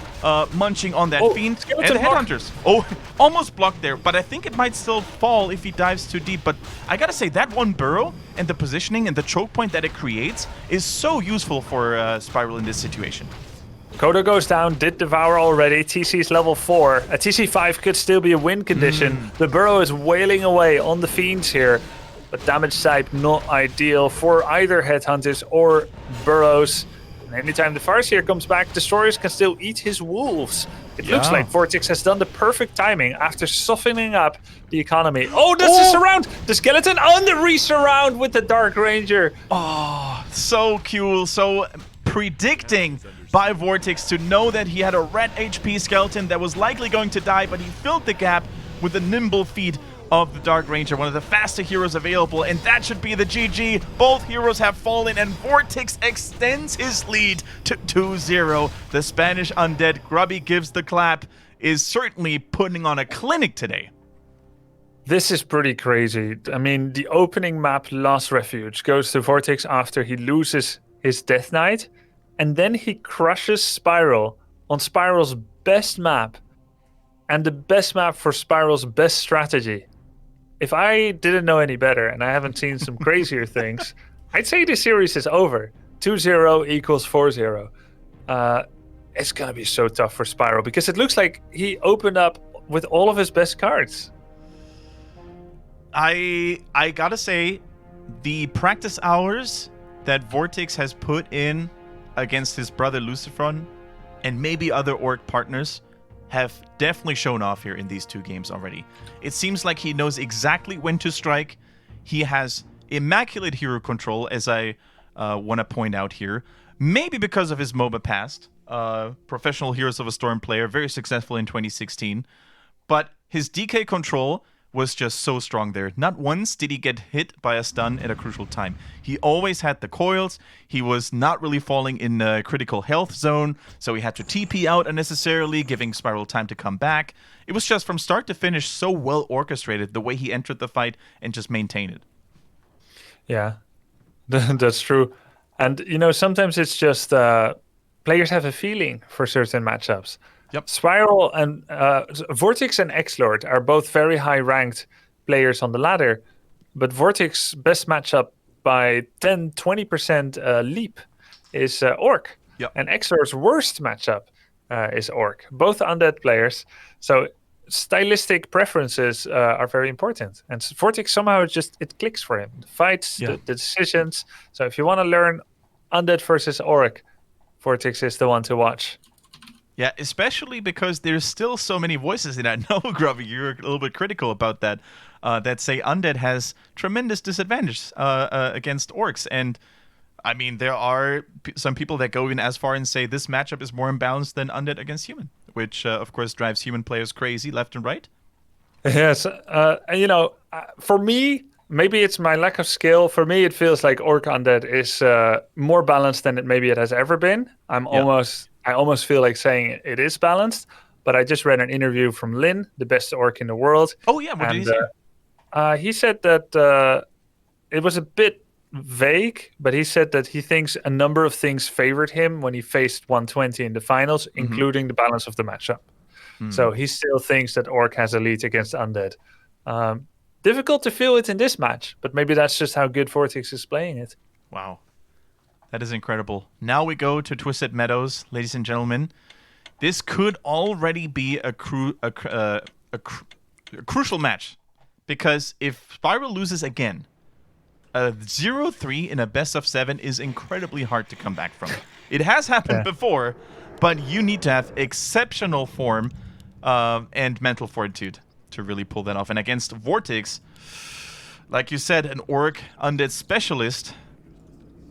munching on that Fiend. And the Headhunters. Oh, almost blocked there. But I think it might still fall if he dives too deep. But I gotta say, that 1 burrow and the positioning and the choke point that it creates is so useful for Spiral in this situation. Kodo goes down, did devour already. TC's level 4. A TC5 could still be a win condition. The burrow is wailing away on the Fiends here. But damage type not ideal for either Headhunters or burrows. And anytime the Farseer comes back, Destroyers can still eat his wolves. It looks like VortiX has done the perfect timing after softening up the economy. Oh, that's a surround! The Skeleton on the re-surround with the Dark Ranger. Oh, so cool. So predicting by VortiX to know that he had a red HP skeleton that was likely going to die, but he filled the gap with the nimble feet of the Dark Ranger, one of the faster heroes available, and that should be the GG. Both heroes have fallen, and VortiX extends his lead to 2-0. The Spanish Undead, Grubby gives the clap, is certainly putting on a clinic today. This is pretty crazy. I mean, the opening map, Last Refuge, goes to VortiX after he loses his Death Knight, and then he crushes Spiral on Spiral's best map and the best map for Spiral's best strategy. If I didn't know any better and I haven't seen some crazier things, I'd say this series is over. 2-0 equals 4-0. It's going to be so tough for Spiral because it looks like he opened up with all of his best cards. I gotta say, the practice hours that VortiX has put in against his brother Lucifron and maybe other orc partners have definitely shown off here in these 2 games already. It seems like he knows exactly when to strike. He has immaculate hero control, as I want to point out here. Maybe because of his MOBA past. Professional Heroes of a Storm player, very successful in 2016. But his DK control was just so strong there. Not once did he get hit by a stun at a crucial time. He always had the coils. He was not really falling in the critical health zone, so he had to TP out unnecessarily, giving Spiral time to come back. It was just from start to finish so well orchestrated, the way he entered the fight and just maintained it. Yeah, that's true. And, sometimes it's just players have a feeling for certain matchups. Yep. Spiral and VortiX and Xlord are both very high-ranked players on the ladder, but VortiX's best matchup by 10-20% leap is Orc. Yep. And Xlord's worst matchup is Orc. Both undead players, so stylistic preferences are very important. And VortiX somehow it clicks for him. The fights, the decisions. So if you want to learn undead versus Orc, VortiX is the one to watch. Yeah, especially because there's still so many voices, and I know, Grubby, you're a little bit critical about that, that say Undead has tremendous disadvantage against Orcs. And, I mean, there are some people that go in as far and say this matchup is more imbalanced than Undead against Human, which, of course, drives Human players crazy left and right. Yes, for me, maybe it's my lack of skill. For me, it feels like Orc Undead is more balanced than it has ever been. I almost feel like saying it is balanced, but I just read an interview from Lin, the best orc in the world. Oh, yeah. What did he say? He said that it was a bit vague, but he said that he thinks a number of things favored him when he faced 120 in the finals, including the balance of the matchup. So he still thinks that Orc has a lead against Undead. Difficult to feel it in this match, but maybe that's just how good VortiX is playing it. Wow. That is incredible. Now we go to Twisted Meadows, ladies and gentlemen. This could already be a crucial match, because if Spiral loses again, a 0-3 in a best of 7 is incredibly hard to come back from. It has happened before, but you need to have exceptional form and mental fortitude to really pull that off. And against VortiX, like you said, an Orc Undead specialist,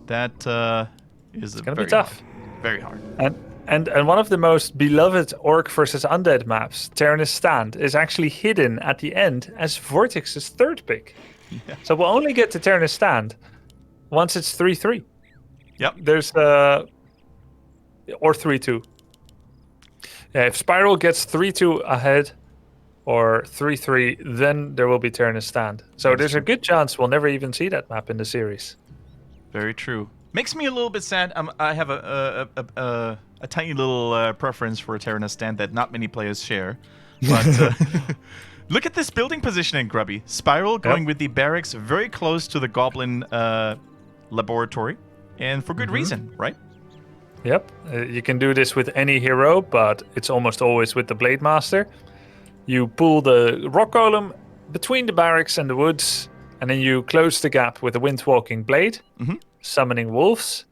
that is it's going to be tough. Very hard. And one of the most beloved Orc versus Undead maps, Terran's Stand, is actually hidden at the end as VortiX's third pick. Yeah. So we'll only get to Terran's Stand once it's 3-3. Yep. There's or 3-2. Yeah, if Spiral gets 3-2 ahead or 3-3, then there will be Terran's Stand. So there's a good chance we'll never even see that map in the series. Very true. Makes me a little bit sad. I have a tiny little preference for Terran's Stand that not many players share. But look at this building positioning, Grubby. Spiral going with the barracks very close to the Goblin laboratory, and for good reason, right? Yep. You can do this with any hero, but it's almost always with the Blade Master. You pull the Rock Golem between the barracks and the woods, and then you close the gap with a Windwalking Blade, summoning wolves,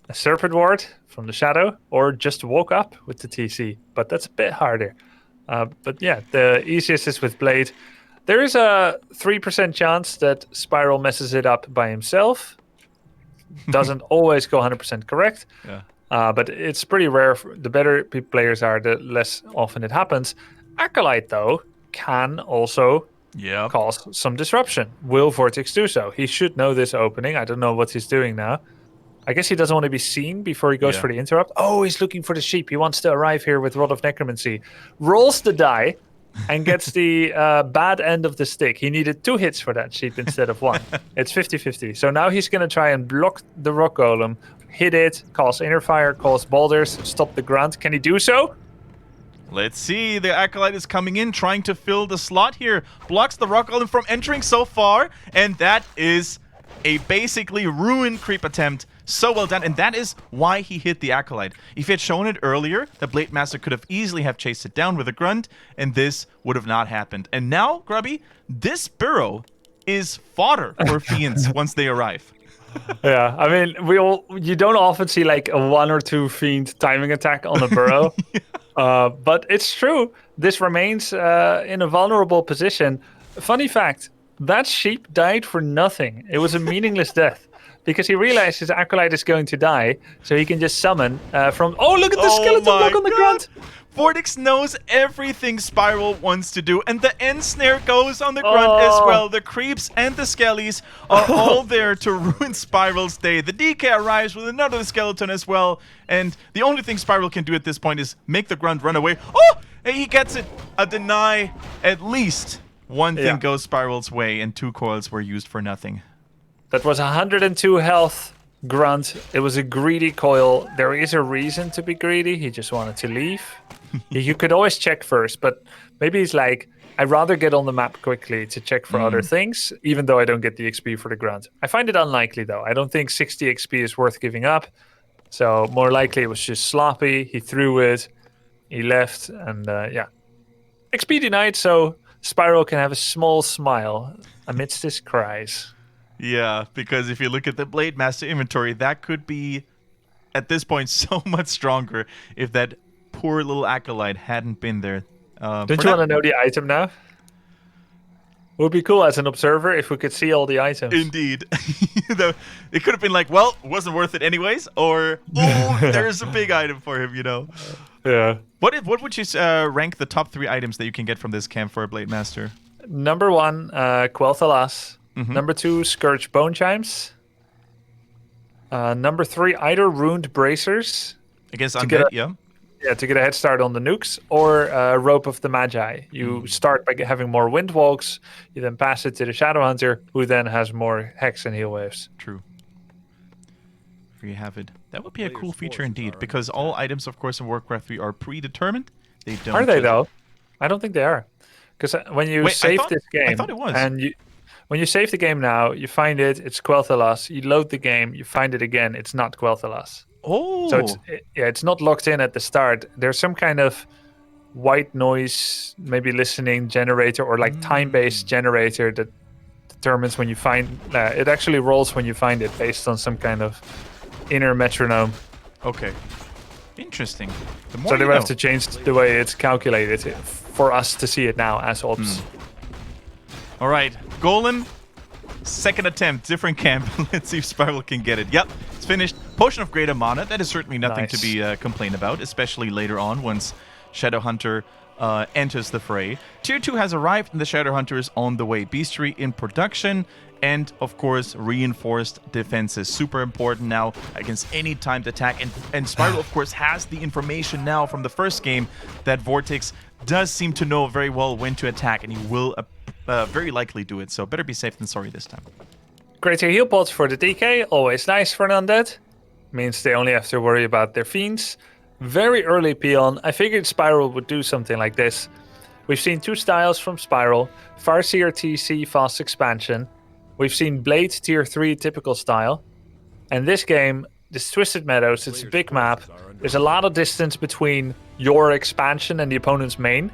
a Serpent Ward from the shadow, or just walk up with the TC. But that's a bit harder. But yeah, the easiest is with Blade. There is a 3% chance that Spiral messes it up by himself. Doesn't always go 100% correct. Yeah. But it's pretty rare. The better players are, the less often it happens. Acolyte, though, can also cause some disruption. Will VortiX do so? He should know this opening. I don't know what he's doing now. I guess he doesn't want to be seen before he goes for the interrupt. Oh, he's looking for the sheep. He wants to arrive here with Rod of Necromancy. Rolls the die and gets the bad end of the stick. He needed 2 hits for that sheep instead of 1. It's 50-50. So now he's going to try and block the Rock Golem, hit it, cause Inner Fire, cause Boulders, stop the Grunt. Can he do so? Let's see. The Acolyte is coming in, trying to fill the slot here. Blocks the Rock Golem from entering so far, and that is a basically ruined creep attempt. So well done, and that is why he hit the Acolyte. If he had shown it earlier, the Blade Master could have easily have chased it down with a Grunt, and this would have not happened. And now, Grubby, this burrow is fodder for Fiends once they arrive. Yeah, I mean, you don't often see like a 1 or 2 fiend timing attack on a burrow, but it's true. This remains in a vulnerable position. Funny fact: that sheep died for nothing. It was a meaningless death because he realized his acolyte is going to die, so he can just summon from. Oh, look at the skeleton block on the ground! VortiX knows everything Spiral wants to do, and the end snare goes on the grunt as well. The creeps and the skellies are all there to ruin Spiral's day. The DK arrives with another skeleton as well, and the only thing Spiral can do at this point is make the grunt run away. Oh! And he gets it. A deny. At least one thing goes Spiral's way, and 2 coils were used for nothing. That was 102 health. Grunt. It was a greedy coil. There is a reason to be greedy. He just wanted to leave. You could always check first, but maybe he's like, I'd rather get on the map quickly to check for other things, even though I don't get the XP for the grunt. I find it unlikely, though. I don't think 60 XP is worth giving up. So more likely it was just sloppy. He threw it. He left. And yeah. XP denied, so Spiral can have a small smile amidst his cries. Yeah, because if you look at the Blade Master inventory, that could be, at this point, so much stronger if that poor little acolyte hadn't been there. Don't you want to know the item now? It would be cool as an observer if we could see all the items. Indeed. It could have been like, well, it wasn't worth it anyways, or, oh, there's a big item for him, you know. Yeah. What would you rank the top 3 items that you can get from this camp for a Blade Master? Number 1, Quel'Thalas. Number 2, Scourge Bone Chimes. Number 3, either Ruined Bracers. Against Undead, yeah. Yeah, to get a head start on the nukes, or Rope of the Magi. You start by having more Windwalks, you then pass it to the Shadowhunter, who then has more Hex and Heal Waves. True. There you have it. That would be a cool feature indeed, because all items, of course, in Warcraft 3 are predetermined. They don't. Are they, though? I don't think they are. Because when you save this game... I thought it was. And when you save the game now, you find it's Quel'Thalas. You load the game, you find it again, it's not Quel'Thalas. Oh. So it's not locked in at the start. There's some kind of white noise, maybe listening generator or like time-based generator that determines when you find... it actually rolls when you find it based on some kind of inner metronome. Okay. Interesting. So they will have to change the way it's calculated for us to see it now as ops. All right. Golem, second attempt, different camp. Let's see if Spiral can get it. Yep, it's finished. Potion of Greater Mana. That is certainly nothing to be complained about, especially later on once Shadowhunter enters the fray. Tier 2 has arrived and the Shadowhunter is on the way. Beastry in production. And, of course, reinforced defenses. Super important now against any timed attack. And Spiral, of course, has the information now from the first game that VortiX does seem to know very well when to attack. And he will very likely do it. So better be safe than sorry this time. Greater heal pots for the DK. Always nice for an undead. Means they only have to worry about their fiends. Very early peon. I figured Spiral would do something like this. We've seen 2 styles from Spiral. Farseer TC fast expansion. We've seen Blade Tier 3 typical style. And this game, this Twisted Meadows, it's a big map. There's a lot of distance between your expansion and the opponent's main.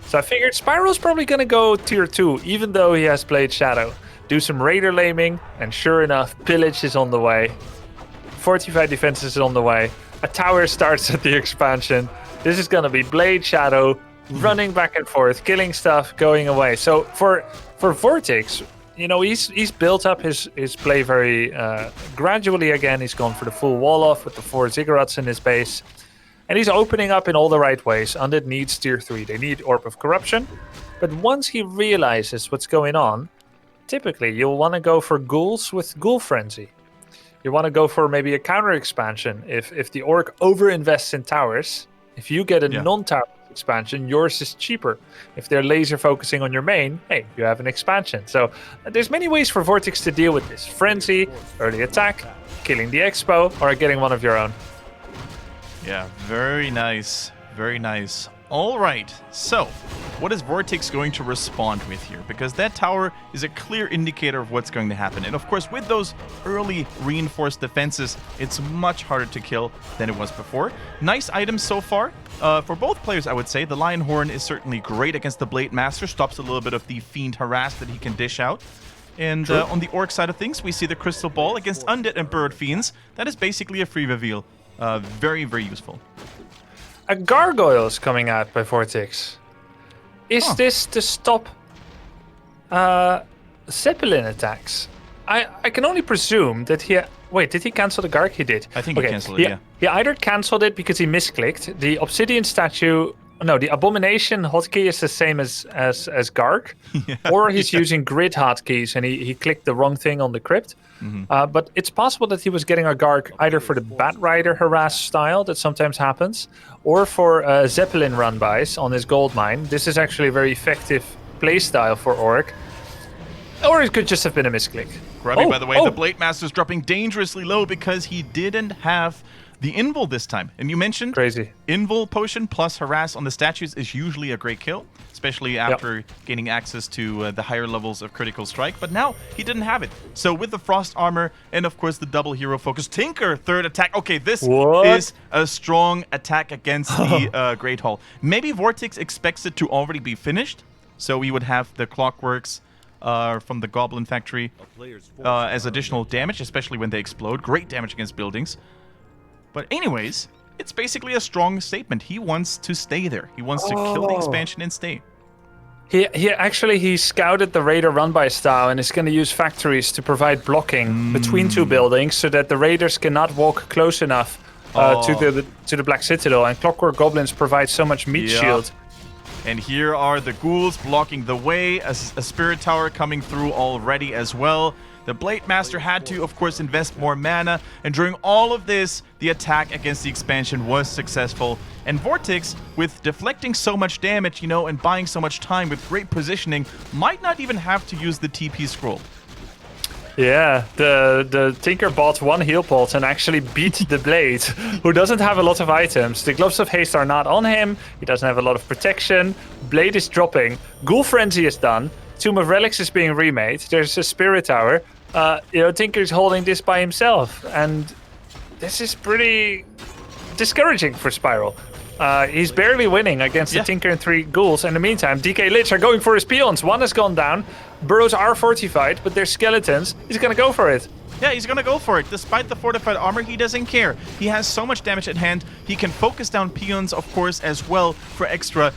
So I figured Spiral's probably going to go Tier 2, even though he has Blade Shadow. Do some Raider laming, and sure enough, Pillage is on the way. Fortified Defense is on the way. A tower starts at the expansion. This is going to be Blade Shadow, running back and forth, killing stuff, going away. So for VortiX... You know, he's built up his play very gradually again. He's gone for the full wall off with the 4 ziggurats in his base. And he's opening up in all the right ways. Undead needs Tier 3. They need Orb of Corruption. But once he realizes what's going on, typically you'll want to go for ghouls with Ghoul Frenzy. You want to go for maybe a counter expansion. If the Orc over-invests in towers, if you get a non-tower expansion, yours is cheaper. If they're laser focusing on your main, hey, you have an expansion. So there's many ways for VortiX to deal with this. Frenzy, early attack, killing the expo, or getting one of your own. Yeah, very nice. Very nice. All right, so what is VortiX going to respond with here? Because that tower is a clear indicator of what's going to happen. And of course, with those early reinforced defenses, it's much harder to kill than it was before. Nice items so far. For both players, I would say. The Lion Horn is certainly great against the Blade Master. Stops a little bit of the Fiend harass that he can dish out. And on the orc side of things, we see the crystal ball against undead and bird fiends. That is basically a free reveal. Very, very useful. A gargoyle is coming out by VortiX. Is this to stop Zeppelin attacks? I can only presume that he... Wait, did he cancel the Garg? He did. I think he canceled it, yeah. He either cancelled it because he misclicked. The obsidian statue... No, the abomination hotkey is the same as Garg. Yeah. Or he's using grid hotkeys and he clicked the wrong thing on the crypt. Mm-hmm. But it's possible that he was getting a Garg either for the Bat Rider harass style that sometimes happens, or for Zeppelin run-bys on his gold mine. This is actually a very effective playstyle for Orc. Or it could just have been a misclick. Grubby, by the way, the Blade Master's dropping dangerously low because he didn't have the Invul this time. And you mentioned crazy Invul potion plus harass on the statues is usually a great kill, especially after gaining access to the higher levels of critical strike. But now he didn't have it. So with the frost armor and of course the double hero focus, Tinker third attack. Okay, this is a strong attack against the Great Hall. Maybe VortiX expects it to already be finished, so we would have the clockworks from the Goblin Factory as additional damage, especially when they explode. Great damage against buildings. But anyways, it's basically a strong statement. He wants to stay there. He wants to kill the expansion and stay. He scouted the Raider run-by style and is going to use factories to provide blocking between two buildings so that the Raiders cannot walk close enough to the Black Citadel. And Clockwork Goblins provide so much meat shield. And here are the ghouls blocking the way. A Spirit Tower coming through already as well. The Blade Master had to, of course, invest more mana, and during all of this, the attack against the expansion was successful. And VortiX, with deflecting so much damage, you know, and buying so much time with great positioning, might not even have to use the TP scroll. Yeah, the Tinker bought one heal pot and actually beat the Blade, who doesn't have a lot of items. The Gloves of Haste are not on him, he doesn't have a lot of protection, Blade is dropping, Ghoul Frenzy is done, Tomb of Relics is being remade, there's a Spirit Tower. Tinker is holding this by himself, and this is pretty discouraging for Spiral. He's barely winning against the Tinker and 3 ghouls. In the meantime, DK Lich are going for his peons. One has gone down. Burrows are fortified, but they're skeletons. He's gonna go for it. Yeah, he's gonna go for it. Despite the fortified armor, he doesn't care. He has so much damage at hand. He can focus down peons, of course, as well for extra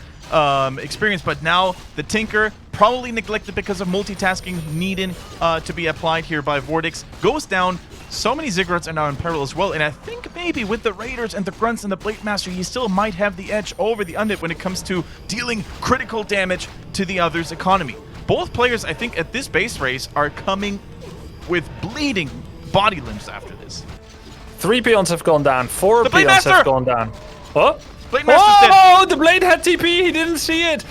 experience. But now the Tinker, probably neglected because of multitasking needing to be applied here by VortiX, goes down. So many Ziggurats are now in peril as well, and I think maybe with the Raiders and the Grunts and the Blade Master, he still might have the edge over the Undead when it comes to dealing critical damage to the other's economy. Both players, I think, at this base race are coming with bleeding body limbs after this. 3 peons have gone down, 4 the peons have gone down. Oh! Blade Master's dead. The Blade had TP, he didn't see it!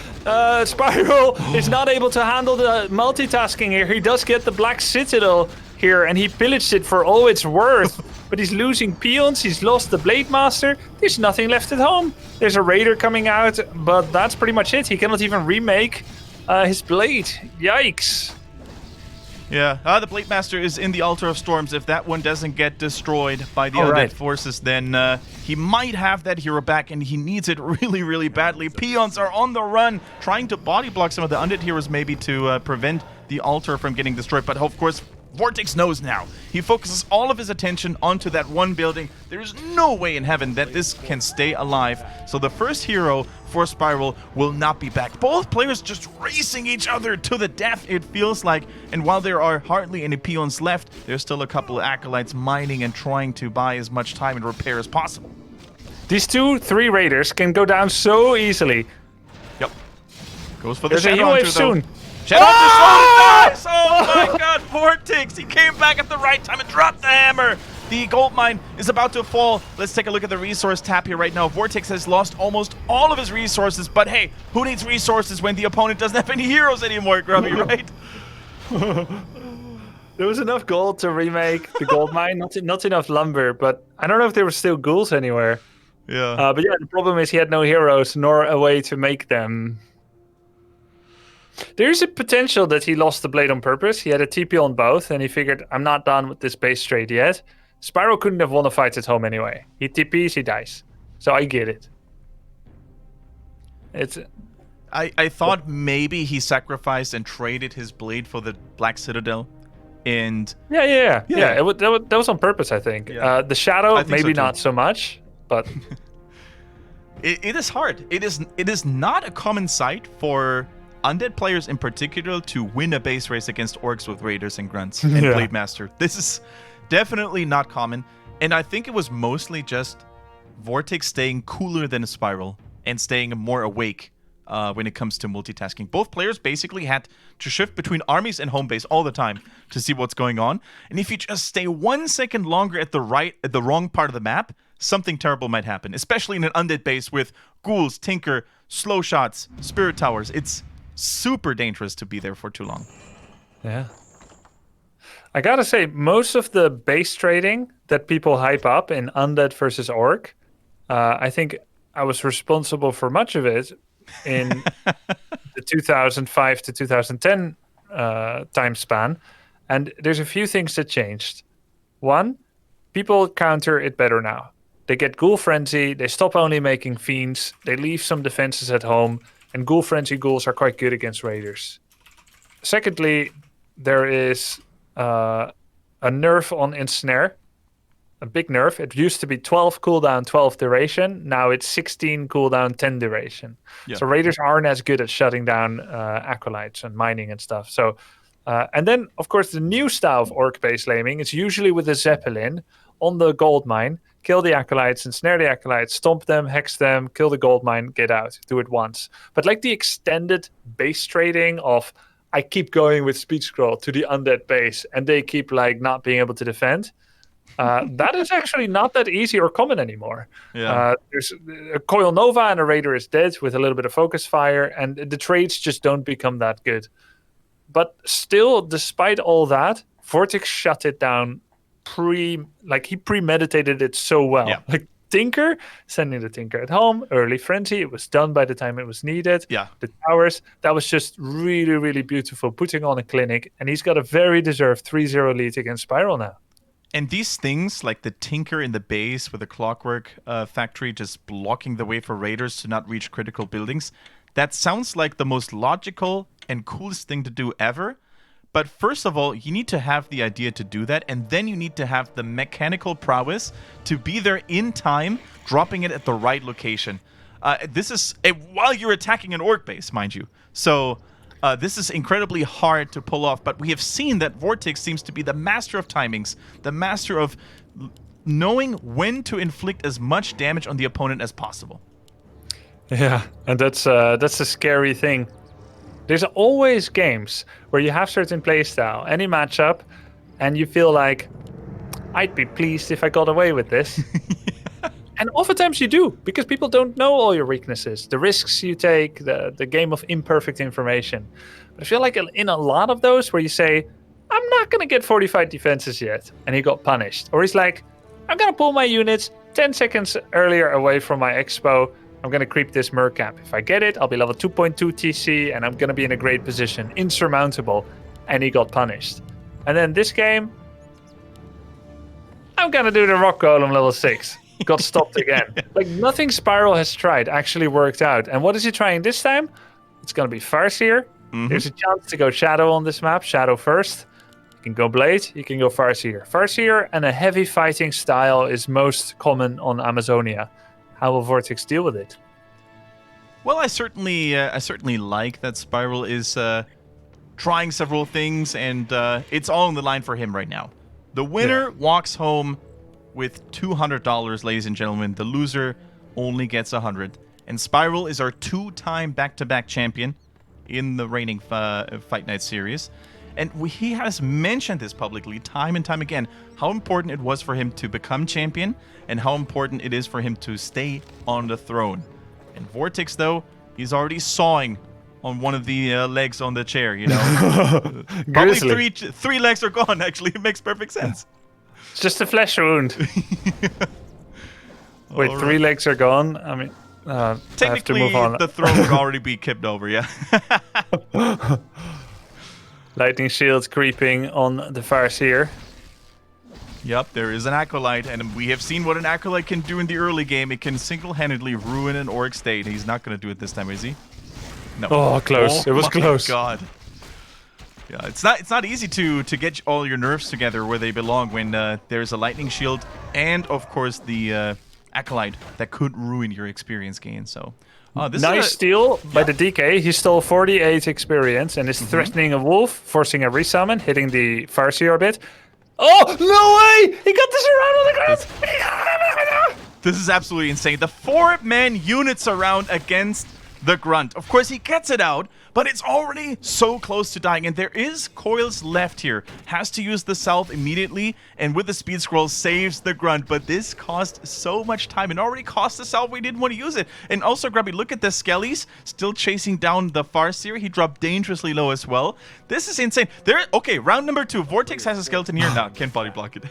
Spiral is not able to handle the multitasking here. He does get the Black Citadel here, and he pillaged it for all it's worth. But he's losing peons, he's lost the Blade Master. There's nothing left at home. There's a Raider coming out, but that's pretty much it. He cannot even remake his blade. Yikes. Yeah, the Blade Master is in the Altar of Storms. If that one doesn't get destroyed by the undead forces, then he might have that hero back, and he needs it really, really badly. Peons are on the run, trying to body block some of the undead heroes maybe to prevent the altar from getting destroyed. But of course, VortiX knows now. He focuses all of his attention onto that one building. There's no way in heaven that this can stay alive. So the first hero for Spiral will not be back. Both players just racing each other to the death, it feels like. And while there are hardly any peons left, there's still a couple of acolytes mining and trying to buy as much time and repair as possible. These 2-3 Raiders can go down so easily. Yep. Goes for the Shadow Hunter soon. though. Shadow Hunter dies! Oh my god, VortiX! He came back at the right time and dropped the hammer! The gold mine is about to fall. Let's take a look at the resource tab here right now. VortiX has lost almost all of his resources, but hey, who needs resources when the opponent doesn't have any heroes anymore, Grubby, right? There was enough gold to remake the gold mine, not enough lumber, but I don't know if there were still ghouls anywhere. Yeah. But yeah, the problem is he had no heroes nor a way to make them. There's a potential that he lost the blade on purpose. He had a TP on both, and he figured, I'm not done with this base trade yet. Spiral couldn't have won a fight at home anyway. He TPs, he dies. So I get it. I thought maybe he sacrificed and traded his blade for the Black Citadel. And yeah. That was on purpose, I think. Yeah. The shadow, maybe so not so much, but it is hard. It is not a common sight for undead players in particular to win a base race against orcs with raiders and grunts and blade master. This is definitely not common, and I think it was mostly just VortiX staying cooler than a Spiral and staying more awake when it comes to multitasking. Both players basically had to shift between armies and home base all the time to see what's going on. And if you just stay 1 second longer at the wrong part of the map, something terrible might happen, especially in an undead base with ghouls, tinker, slow shots, spirit towers. It's super dangerous to be there for too long. Yeah. I gotta say, most of the base trading that people hype up in undead versus orc, I think I was responsible for much of it in the 2005 to 2010 time span. And there's a few things that changed. One, people counter it better now. They get Ghoul Frenzy, they stop only making Fiends, they leave some defenses at home, and Ghoul Frenzy ghouls are quite good against Raiders. Secondly, there is a nerf on Ensnare, a big nerf. It used to be 12 cooldown, 12 duration. Now it's 16 cooldown, 10 duration. Yeah. So Raiders aren't as good at shutting down acolytes and mining and stuff. So, and then, of course, the new style of orc base laming is usually with a Zeppelin on the gold mine. Kill the acolytes, ensnare the acolytes, stomp them, hex them, kill the gold mine, get out. Do it once. But like the extended base trading of I keep going with speed scroll to the undead base and they keep like not being able to defend. That is actually not that easy or common anymore. Yeah. There's a Coil Nova and a Raider is dead with a little bit of focus fire, and the trades just don't become that good. But still, despite all that, VortiX shut it down he premeditated it so well. Yeah. Like Tinker, sending the Tinker at home, early frenzy, it was done by the time it was needed. Yeah. The towers, that was just really, really beautiful, putting on a clinic, and he's got a very deserved 3-0 lead against Spiral now. And these things, like the Tinker in the base with the Clockwork factory just blocking the way for Raiders to not reach critical buildings, that sounds like the most logical and coolest thing to do ever. But first of all, you need to have the idea to do that, and then you need to have the mechanical prowess to be there in time, dropping it at the right location. This is while you're attacking an orc base, mind you. So this is incredibly hard to pull off, but we have seen that VortiX seems to be the master of timings, the master of knowing when to inflict as much damage on the opponent as possible. Yeah, and that's a scary thing. There's always games where you have certain playstyle, any matchup, and you feel like, I'd be pleased if I got away with this. Yeah. And oftentimes you do, because people don't know all your weaknesses, the risks you take, the game of imperfect information. But I feel like in a lot of those where you say, I'm not going to get 45 defenses yet, and he got punished. Or he's like, I'm going to pull my units 10 seconds earlier away from my expo. I'm going to creep this Mercap. If I get it, I'll be level 2.2 TC, and I'm going to be in a great position. Insurmountable. And he got punished. And then this game, I'm going to do the Rock Golem level 6. Got stopped again. Like, nothing Spiral has tried actually worked out. And what is he trying this time? It's going to be Farseer. Mm-hmm. There's a chance to go Shadow on this map. Shadow first. You can go Blade. You can go Farseer. Farseer and a heavy fighting style is most common on Amazonia. How will VortiX deal with it? Well, I certainly like that Spiral is trying several things, and it's all on the line for him right now. The winner walks home with $200, ladies and gentlemen. The loser only gets $100. And Spiral is our 2-time back-to-back champion in the reigning Fight Night series. And he has mentioned this publicly time and time again, how important it was for him to become champion and how important it is for him to stay on the throne. And VortiX, though, he's already sawing on one of the legs on the chair, you know. Probably three legs are gone, actually. It makes perfect sense. It's just a flesh wound. Wait, right. 3 legs are gone? I mean, technically, I have to move on. The throne would already be kipped over, yeah. Lightning shield creeping on the Farseer. Yep, there is an Acolyte, and we have seen what an Acolyte can do in the early game. It can single-handedly ruin an Orc state. He's not going to do it this time, is he? No. Oh, close. It was close. God. Yeah, it's not easy to get all your nerfs together where they belong when there's a lightning shield and of course the acolyte that could ruin your experience gain. So this nice is steal by the DK. He stole 48 experience and is threatening a wolf, forcing a resummon, hitting the Farseer a bit. Oh, no way! He got this around on the ground! This is absolutely insane. The 4-man units around against the Grunt. Of course, he gets it out, but it's already so close to dying. And there is coils left here. Has to use the Salve immediately, and with the speed scroll saves the Grunt. But this cost so much time. It already cost the Salve. We didn't want to use it. And also, Grubby, look at the Skellies still chasing down the Farseer. He dropped dangerously low as well. This is insane. Okay, round number 2. VortiX has a skeleton here. Now, can't body block it.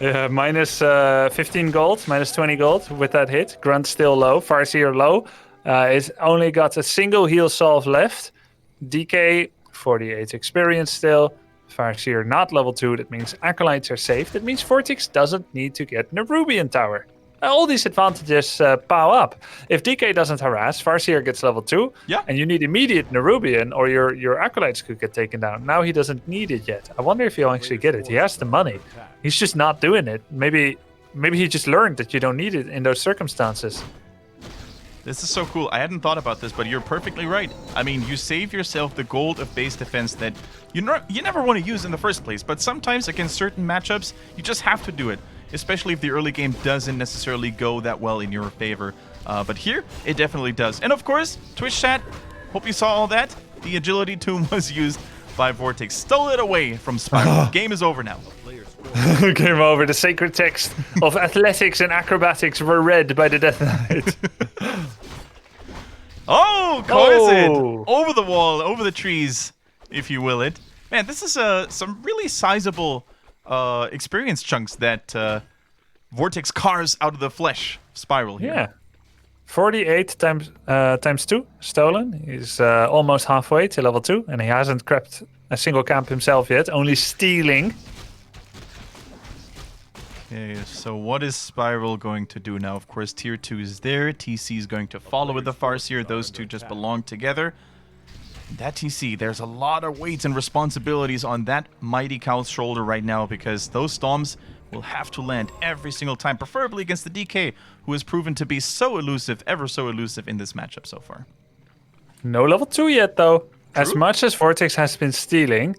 Yeah, minus 15 gold, minus 20 gold with that hit. Grunt still low, Farseer low. It's only got a single heal salve left. DK, 48 experience still. Farseer not level 2, that means Acolytes are safe. That means VortiX doesn't need to get Nerubian Tower. All these advantages pow up. If DK doesn't harass, Farseer gets level 2. Yeah. And you need immediate Nerubian or your Acolytes could get taken down. Now he doesn't need it yet. I wonder if he'll actually get it. He has the money. He's just not doing it. Maybe he just learned that you don't need it in those circumstances. This is so cool. I hadn't thought about this, but you're perfectly right. I mean, you save yourself the gold of base defense that you never want to use in the first place, but sometimes against certain matchups, you just have to do it, especially if the early game doesn't necessarily go that well in your favor. But here, it definitely does. And of course, Twitch chat, hope you saw all that. The agility tomb was used by VortiX. Stole it away from Spiral. Game is over now. Game over. The sacred text of athletics and acrobatics were read by the Death Knight. Oh, Coizid! Over the wall, over the trees, if you will it. Man, this is some really sizable experience chunks that VortiX carves out of the flesh Spiral here. Yeah. 48 times 2 stolen. He's almost halfway to level 2, and he hasn't crept a single camp himself yet, only stealing. Okay, so what is Spiral going to do now? Of course, tier 2 is there. TC is going to follow with the Farseer. Those two just belong together. That TC, there's a lot of weight and responsibilities on that mighty cow's shoulder right now because those Storms will have to land every single time, preferably against the DK, who has proven to be so elusive, ever so elusive in this matchup so far. No level 2 yet, though. True. As much as VortiX has been stealing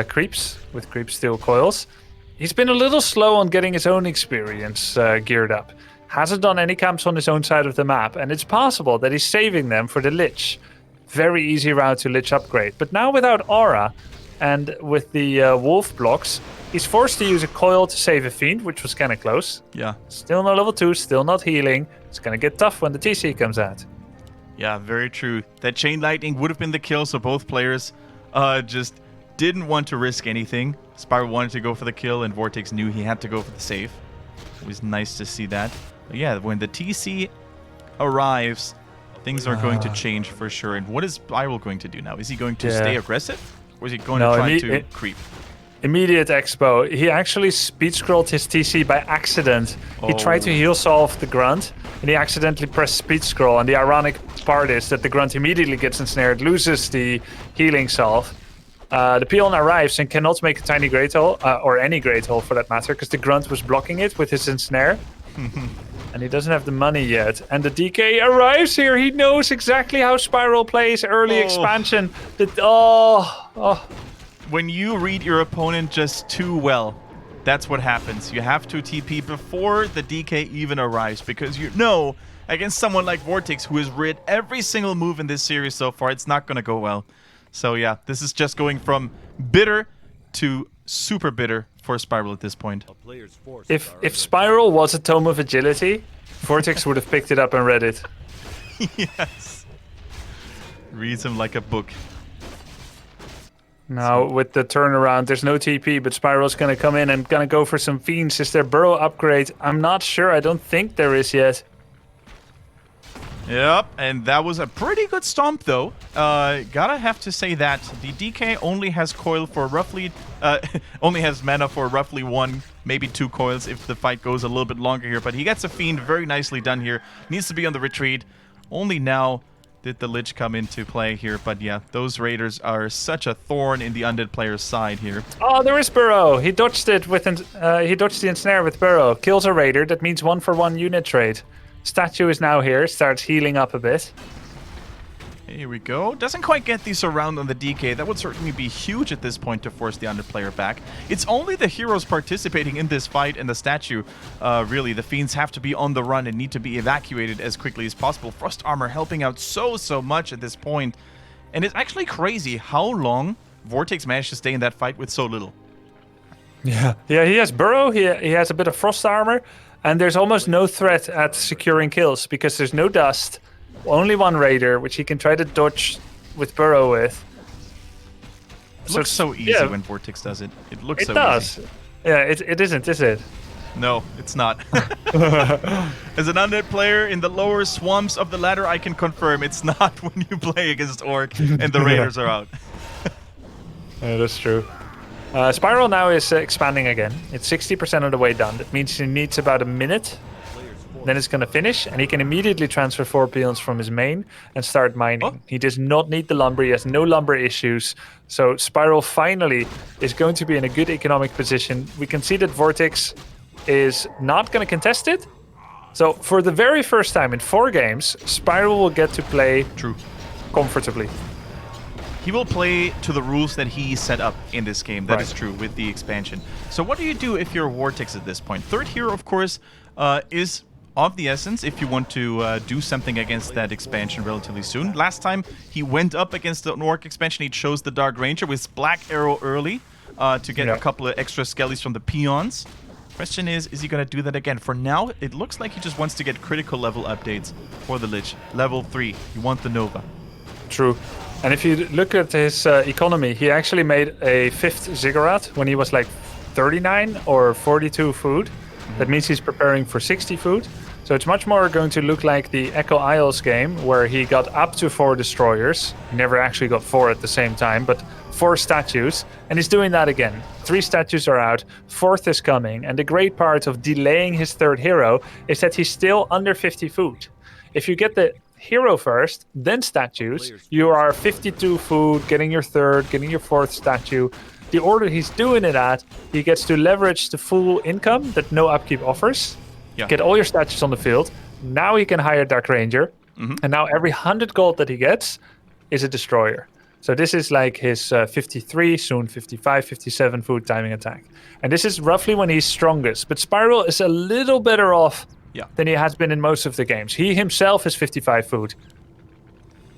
creeps with creep steal coils, he's been a little slow on getting his own experience geared up. Hasn't done any camps on his own side of the map, and it's possible that he's saving them for the Lich. Very easy route to Lich upgrade. But now without Aura and with the Wolf blocks, he's forced to use a coil to save a Fiend, which was kind of close. Yeah. Still no level 2, still not healing. It's going to get tough when the TC comes out. Yeah, very true. That Chain Lightning would have been the kill, so both players just didn't want to risk anything. Spiral wanted to go for the kill, and VortiX knew he had to go for the save. It was nice to see that. But yeah, when the TC arrives, things are going to change for sure. And what is Spiral going to do now? Is he going to stay aggressive? Or is he going to try to creep? Immediate expo. He actually speed scrolled his TC by accident. He tried to heal solve the Grunt, and he accidentally pressed speed scroll. And the ironic part is that the Grunt immediately gets ensnared, loses the healing salve. The peon arrives and cannot make a tiny great hole, or any great hole for that matter, because the Grunt was blocking it with his ensnare. And he doesn't have the money yet. And the DK arrives here. He knows exactly how Spiral plays early expansion. When you read your opponent just too well, that's what happens. You have to TP before the DK even arrives, because you know against someone like VortiX, who has read every single move in this series so far, it's not going to go well. So yeah, this is just going from bitter to super bitter for Spiral at this point. If Spiral was a tome of agility, VortiX would have picked it up and read it. Yes. Reads him like a book. Now, with the turnaround, there's no TP, but Spiral's going to come in and going to go for some Fiends. Is there burrow upgrade? I'm not sure. I don't think there is yet. Yep, and that was a pretty good stomp, though. Gotta have to say that the DK only has coil for roughly, only has mana for roughly 1, maybe 2 coils if the fight goes a little bit longer here. But he gets a Fiend very nicely done here. Needs to be on the retreat. Only now did the Lich come into play here. But yeah, those Raiders are such a thorn in the Undead player's side here. Oh, there is Burrow. He dodged it with he dodged the ensnare with Burrow. Kills a Raider. That means 1-for-1 unit trade. Statue is now here. Starts healing up a bit. Here we go. Doesn't quite get the surround on the DK. That would certainly be huge at this point to force the Undead player back. It's only the heroes participating in this fight and the statue. Really, the Fiends have to be on the run and need to be evacuated as quickly as possible. Frost Armor helping out so much at this point. And it's actually crazy how long VortiX managed to stay in that fight with so little. Yeah, he has Burrow, he has a bit of Frost Armor, and there's almost no threat at securing kills because there's no dust. Only one Raider, which he can try to dodge with Burrow with. It looks so easy when VortiX does it. It looks so easy. Yeah, it isn't, is it? No, it's not. As an Undead player in the lower swamps of the ladder, I can confirm it's not when you play against Orc and the Raiders are out. Yeah, that's true. Spiral now is expanding again. It's 60% of the way done. That means he needs about a minute. Then it's going to finish, and he can immediately transfer 4 peons from his main and start mining. Oh. He does not need the lumber. He has no lumber issues. So Spiral finally is going to be in a good economic position. We can see that VortiX is not going to contest it. So for the very first time in 4 games, Spiral will get to play comfortably. He will play to the rules that he set up in this game. That is true with the expansion. So what do you do if you're VortiX at this point? Third hero, of course, is of the essence if you want to do something against that expansion relatively soon. Last time he went up against the Orc expansion, he chose the Dark Ranger with Black Arrow early to get a couple of extra skellies from the peons. Question is he going to do that again? For now, it looks like he just wants to get critical level updates for the Lich. Level 3, you want the Nova. True. And if you look at his economy, he actually made a 5th ziggurat when he was like 39 or 42 food. That means he's preparing for 60 food. So it's much more going to look like the Echo Isles game, where he got up to 4 destroyers. He never actually got 4 at the same time, but 4 statues. And he's doing that again. 3 statues are out, 4th is coming. And the great part of delaying his 3rd hero is that he's still under 50 food. If you get the hero first, then statues, you are 52 food, getting your 3rd, getting your 4th statue. The order he's doing it at, he gets to leverage the full income that no upkeep offers. Get all your statues on the field. Now he can hire Dark Ranger. And now every 100 gold that he gets is a destroyer. So this is like his 53, soon 55, 57 food timing attack. And this is roughly when he's strongest. But Spiral is a little better off than he has been in most of the games. He himself is 55 food.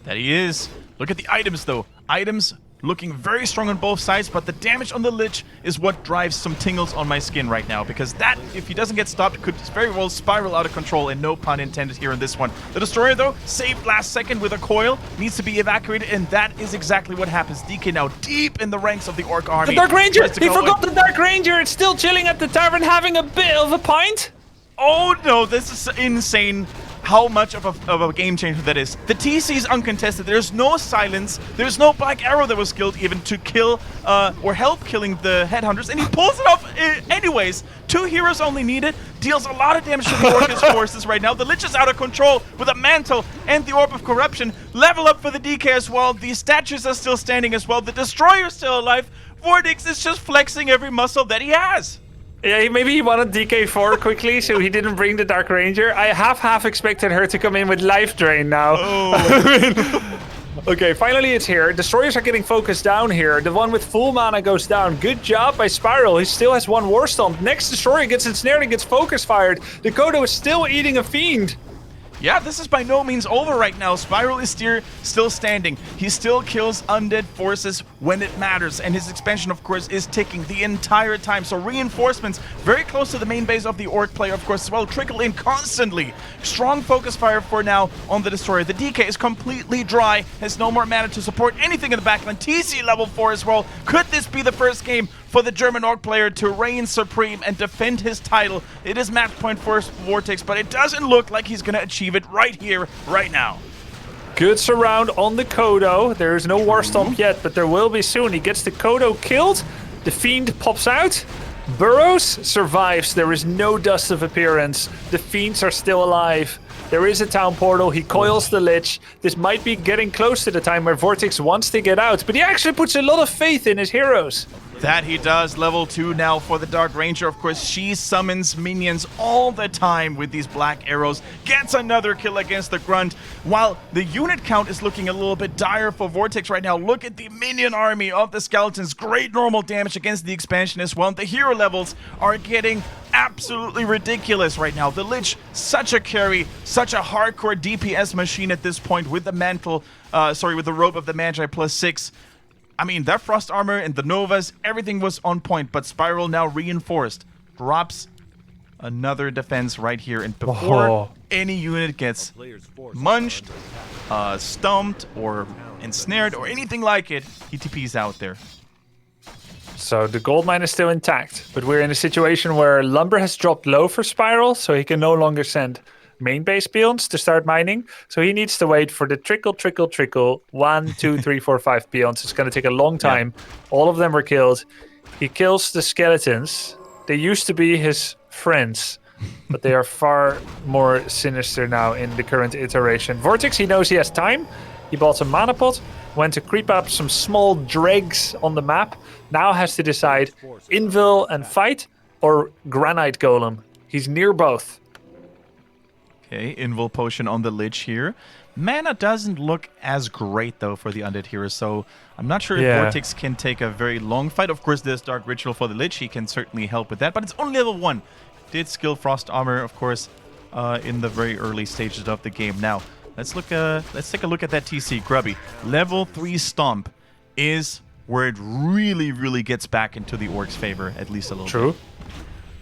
That he is. Look at the items, though. Items looking very strong on both sides, but the damage on the Lich is what drives some tingles on my skin right now, because that, if he doesn't get stopped, could very well spiral out of control, and no pun intended here in this one. The Destroyer, though, saved last second with a coil, needs to be evacuated, and that is exactly what happens. DK now deep in the ranks of the Orc army. The Dark Ranger! He forgot the Dark Ranger! It's still chilling at the tavern having a bit of a pint! Oh no, this is insane. How much of a game changer that is. The TC is uncontested. There's no silence. There's no Black Arrow that was killed even to kill or help killing the headhunters. And he pulls it off anyways. 2 heroes only needed. Deals a lot of damage to the Orcus forces right now. The Lich is out of control with a Mantle and the Orb of Corruption. Level up for the DK as well. The statues are still standing as well. The Destroyer is still alive. VortiX is just flexing every muscle that he has. Yeah, maybe he wanted DK4 quickly, so he didn't bring the Dark Ranger. I half expected her to come in with Life Drain now. Oh. Okay, finally it's here. Destroyers are getting focused down here. The one with full mana goes down. Good job by Spiral. He still has 1 War Stomp. Next Destroyer gets ensnared and gets focus fired. Dakota is still eating a Fiend. Yeah, this is by no means over right now. Spiral is still standing. He still kills undead forces when it matters, and his expansion, of course, is ticking the entire time. So reinforcements very close to the main base of the Orc player, of course, as well, trickle in constantly. Strong focus fire for now on the Destroyer. The DK is completely dry, has no more mana to support anything in the backline. TC level 4 as well. Could this be the first game for the German Orc player to reign supreme and defend his title? It is match point for VortiX, but it doesn't look like he's going to achieve it right here, right now. Good surround on the Kodo. There is no War Stomp yet, but there will be soon. He gets the Kodo killed. The Fiend pops out. Burrows survives. There is no dust of appearance. The Fiends are still alive. There is a town portal. He coils the Lich. This might be getting close to the time where VortiX wants to get out, but he actually puts a lot of faith in his heroes. That he does. Level 2 now for the Dark Ranger. Of course, she summons minions all the time with these black arrows. Gets another kill against the Grunt. While the unit count is looking a little bit dire for VortiX right now. Look at the minion army of the Skeletons. Great normal damage against the expansion as well. The hero levels are getting absolutely ridiculous right now. The Lich, such a carry, such a hardcore DPS machine at this point with the mantle, with the robe of the Magi +6. I mean, that frost armor and the Novas, everything was on point, but Spiral now reinforced. Drops another defense right here, and before any unit gets munched, stumped, or ensnared, or anything like it, he TP's out there. So the gold mine is still intact, but we're in a situation where lumber has dropped low for Spiral, so he can no longer send main base peons to start mining. So he needs to wait for the trickle. 1, 2, 3, 4, 5 peons. It's going to take a long time. Yeah. All of them were killed. He kills the skeletons. They used to be his friends, but they are far more sinister now in the current iteration. VortiX, he knows he has time. He bought a mana pot, went to creep up some small dregs on the map. Now has to decide Invul and fight or Granite Golem. He's near both. Okay, Invul Potion on the Lich here. Mana doesn't look as great, though, for the Undead Heroes, so I'm not sure if VortiX can take a very long fight. Of course, there's Dark Ritual for the Lich. He can certainly help with that, but it's only level 1. Did skill Frost Armor, of course, in the very early stages of the game. Now, let's take a look at that TC. Grubby. Level 3 Stomp is where it really, really gets back into the Orc's favor, at least a little True. bit.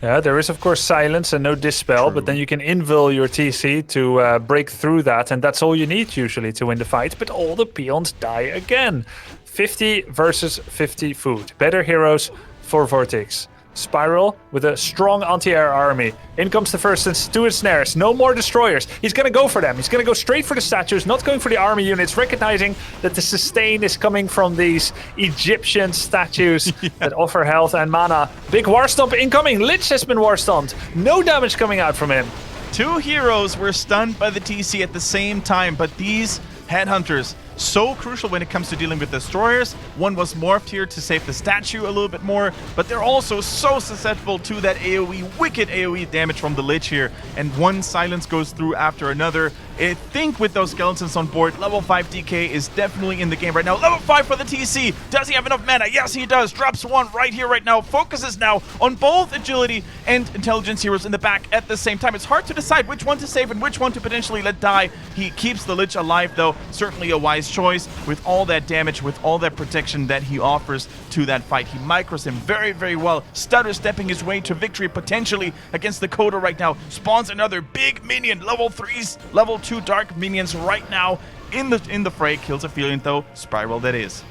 Yeah, there is, of course, silence and no dispel, but then you can invul your TC to break through that, and that's all you need, usually, to win the fight. But all the peons die again. 50 versus 50 food. Better heroes for VortiX. Spiral with a strong anti-air army. In comes the first two ensnares. No more destroyers. He's going to go for them. He's going to go straight for the statues, not going for the army units, recognizing that the sustain is coming from these Egyptian statues that offer health and mana. Big war stomp incoming. Lich has been war stomped. No damage coming out from him. 2 heroes were stunned by the TC at the same time, but these headhunters, so crucial when it comes to dealing with destroyers. One was morphed here to save the statue a little bit more, but they're also so susceptible to that AoE, wicked AoE damage from the Lich here, and one silence goes through after another. I think with those skeletons on board, level 5 DK is definitely in the game right now. Level 5 for the TC. Does he have enough mana? Yes, he does. Drops 1 right here, right now. Focuses now on both agility and intelligence heroes in the back at the same time. It's hard to decide which one to save and which one to potentially let die. He keeps the Lich alive, though. Certainly a wise choice with all that damage, with all that protection that he offers to that fight. He micros him very, very well. Stutter stepping his way to victory potentially against the Coda right now. Spawns another big minion. Level 3's, level 2 dark minions right now in the fray. Kills a Aphelion, though. Spiral that is.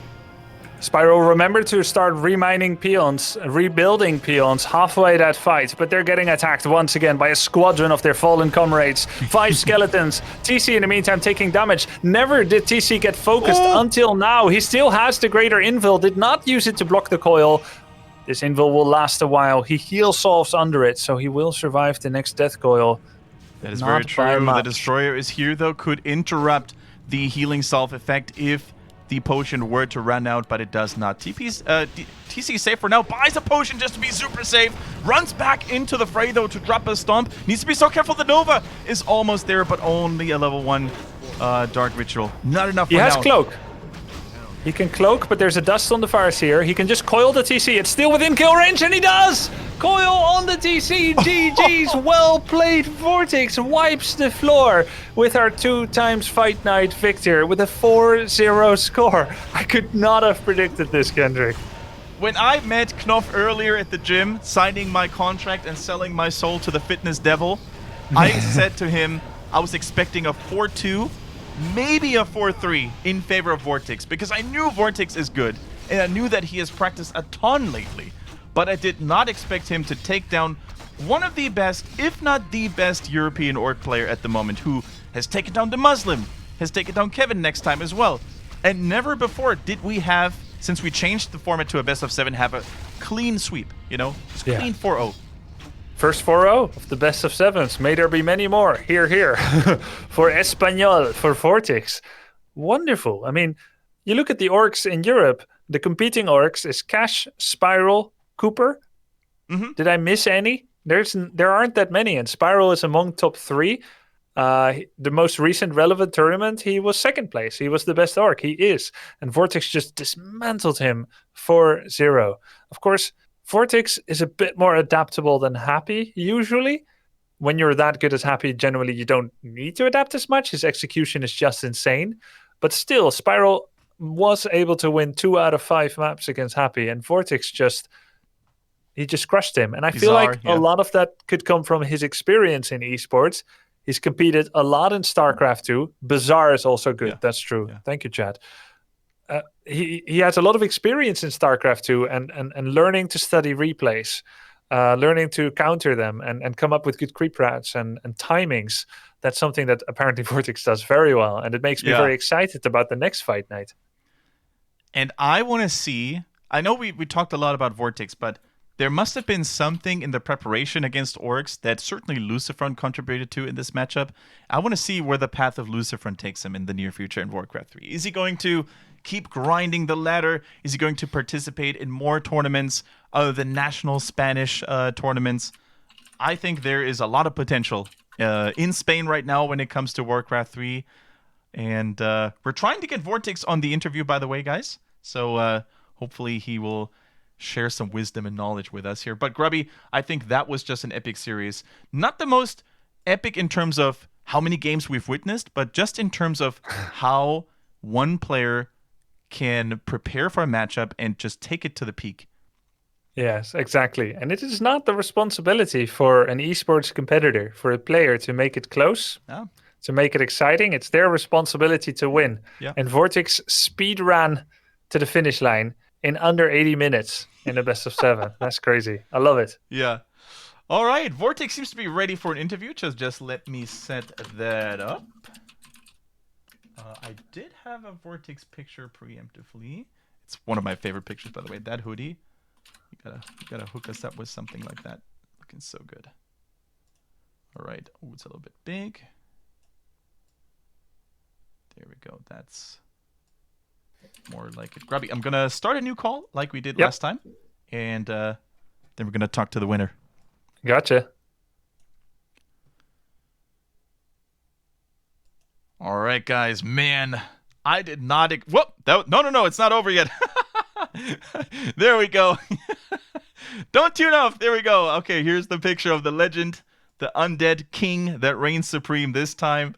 Spiral, remember to start remining peons, rebuilding peons halfway that fight, but they're getting attacked once again by a squadron of their fallen comrades. 5 skeletons. TC in the meantime taking damage. Never did TC get focused until now. He still has the greater invul, did not use it to block the coil. This invul will last a while. He heal solves under it, so he will survive the next death coil. That is very true. The destroyer is here, though, could interrupt the healing self effect if the potion were to run out, but it does not. TC safe for now, buys a potion just to be super safe, runs back into the fray, though, to drop a stomp. Needs to be so careful. The Nova is almost there, but only a level 1 Dark Ritual. Not enough for now. He has Cloak. He can Cloak, but there's a Dust on the Farseer. He can just coil the TC. It's still within kill range, and he does! Coil on the TC. GG's. Well played. VortiX wipes the floor with our 2x Fight Night victor with a 4-0 score. I could not have predicted this, Kendric. When I met Knopf earlier at the gym, signing my contract and selling my soul to the fitness devil, I said to him I was expecting a 4-2, maybe a 4-3 in favor of VortiX, because I knew VortiX is good, and I knew that he has practiced a ton lately. But I did not expect him to take down one of the best, if not the best, European Orc player at the moment, who has taken down the Muslim, has taken down Kevin next time as well. And never before did we have, since we changed the format to a best of 7, have a clean sweep, you know? Just clean 4-0. First 4-0 of the best of sevens. May there be many more. Here, here. For Espanyol, for VortiX. Wonderful. I mean, you look at the orcs in Europe, the competing orcs is Cash, Spiral, Cooper. Mm-hmm. Did I miss any? There aren't that many, and Spiral is among top 3. The most recent relevant tournament, he was second place. He was the best orc. He is. And VortiX just dismantled him 4-0. Of course, VortiX is a bit more adaptable than Happy, usually. When you're that good as Happy, generally you don't need to adapt as much. His execution is just insane. But still, Spiral was able to win 2 out of 5 maps against Happy, and VortiX just crushed him. And I feel like a lot of that could come from his experience in esports. He's competed a lot in StarCraft 2. Bazaar is also good. Yeah. That's true. Yeah. Thank you, Chad. He has a lot of experience in StarCraft 2 and learning to study replays, learning to counter them and come up with good creep routes and timings. That's something that apparently VortiX does very well. And it makes me very excited about the next fight night. And I want to see, I know we talked a lot about VortiX, but there must have been something in the preparation against orcs that certainly Lucifron contributed to in this matchup. I want to see where the path of Lucifron takes him in the near future in Warcraft 3. Is he going to keep grinding the ladder? Is he going to participate in more tournaments other than national Spanish tournaments? I think there is a lot of potential in Spain right now when it comes to Warcraft 3. And we're trying to get VortiX on the interview, by the way, guys. So hopefully he will share some wisdom and knowledge with us here. But Grubby, I think that was just an epic series. Not the most epic in terms of how many games we've witnessed, but just in terms of how one player can prepare for a matchup and just take it to the peak. Yes, exactly. And it is not the responsibility for an esports competitor, for a player to make it close, to make it exciting. It's their responsibility to win. Yeah. And VortiX speed ran to the finish line in under 80 minutes in the best of 7. That's crazy. I love it. Yeah. All right. VortiX seems to be ready for an interview. Just let me set that up. I did have a VortiX picture preemptively. It's one of my favorite pictures, by the way. That hoodie. You gotta hook us up with something like that. Looking so good. All right. Oh, it's a little bit big. There we go. That's more like it. Grubby, I'm going to start a new call like we did last time. And then we're going to talk to the winner. Gotcha. All right, guys. Man, I did not... Whoop! No, it's not over yet. There we go. Don't tune off. There we go. Okay, here's the picture of the legend, the undead king that reigns supreme this time.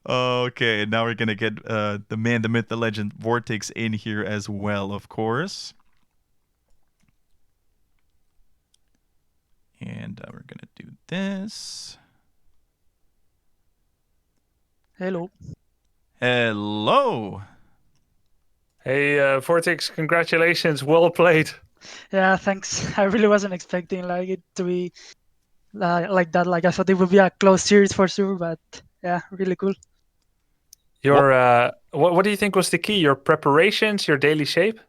Okay, now we're going to get the man, the myth, the legend, VortiX in here as well, of course. And we're going to do this. Hello. Hello. Hey, VortiX, congratulations. Well played. Yeah, thanks. I really wasn't expecting it to be like that. Like I thought it would be a close series for sure, but yeah, really cool. Your what do you think was the key? Your preparations, your daily shape?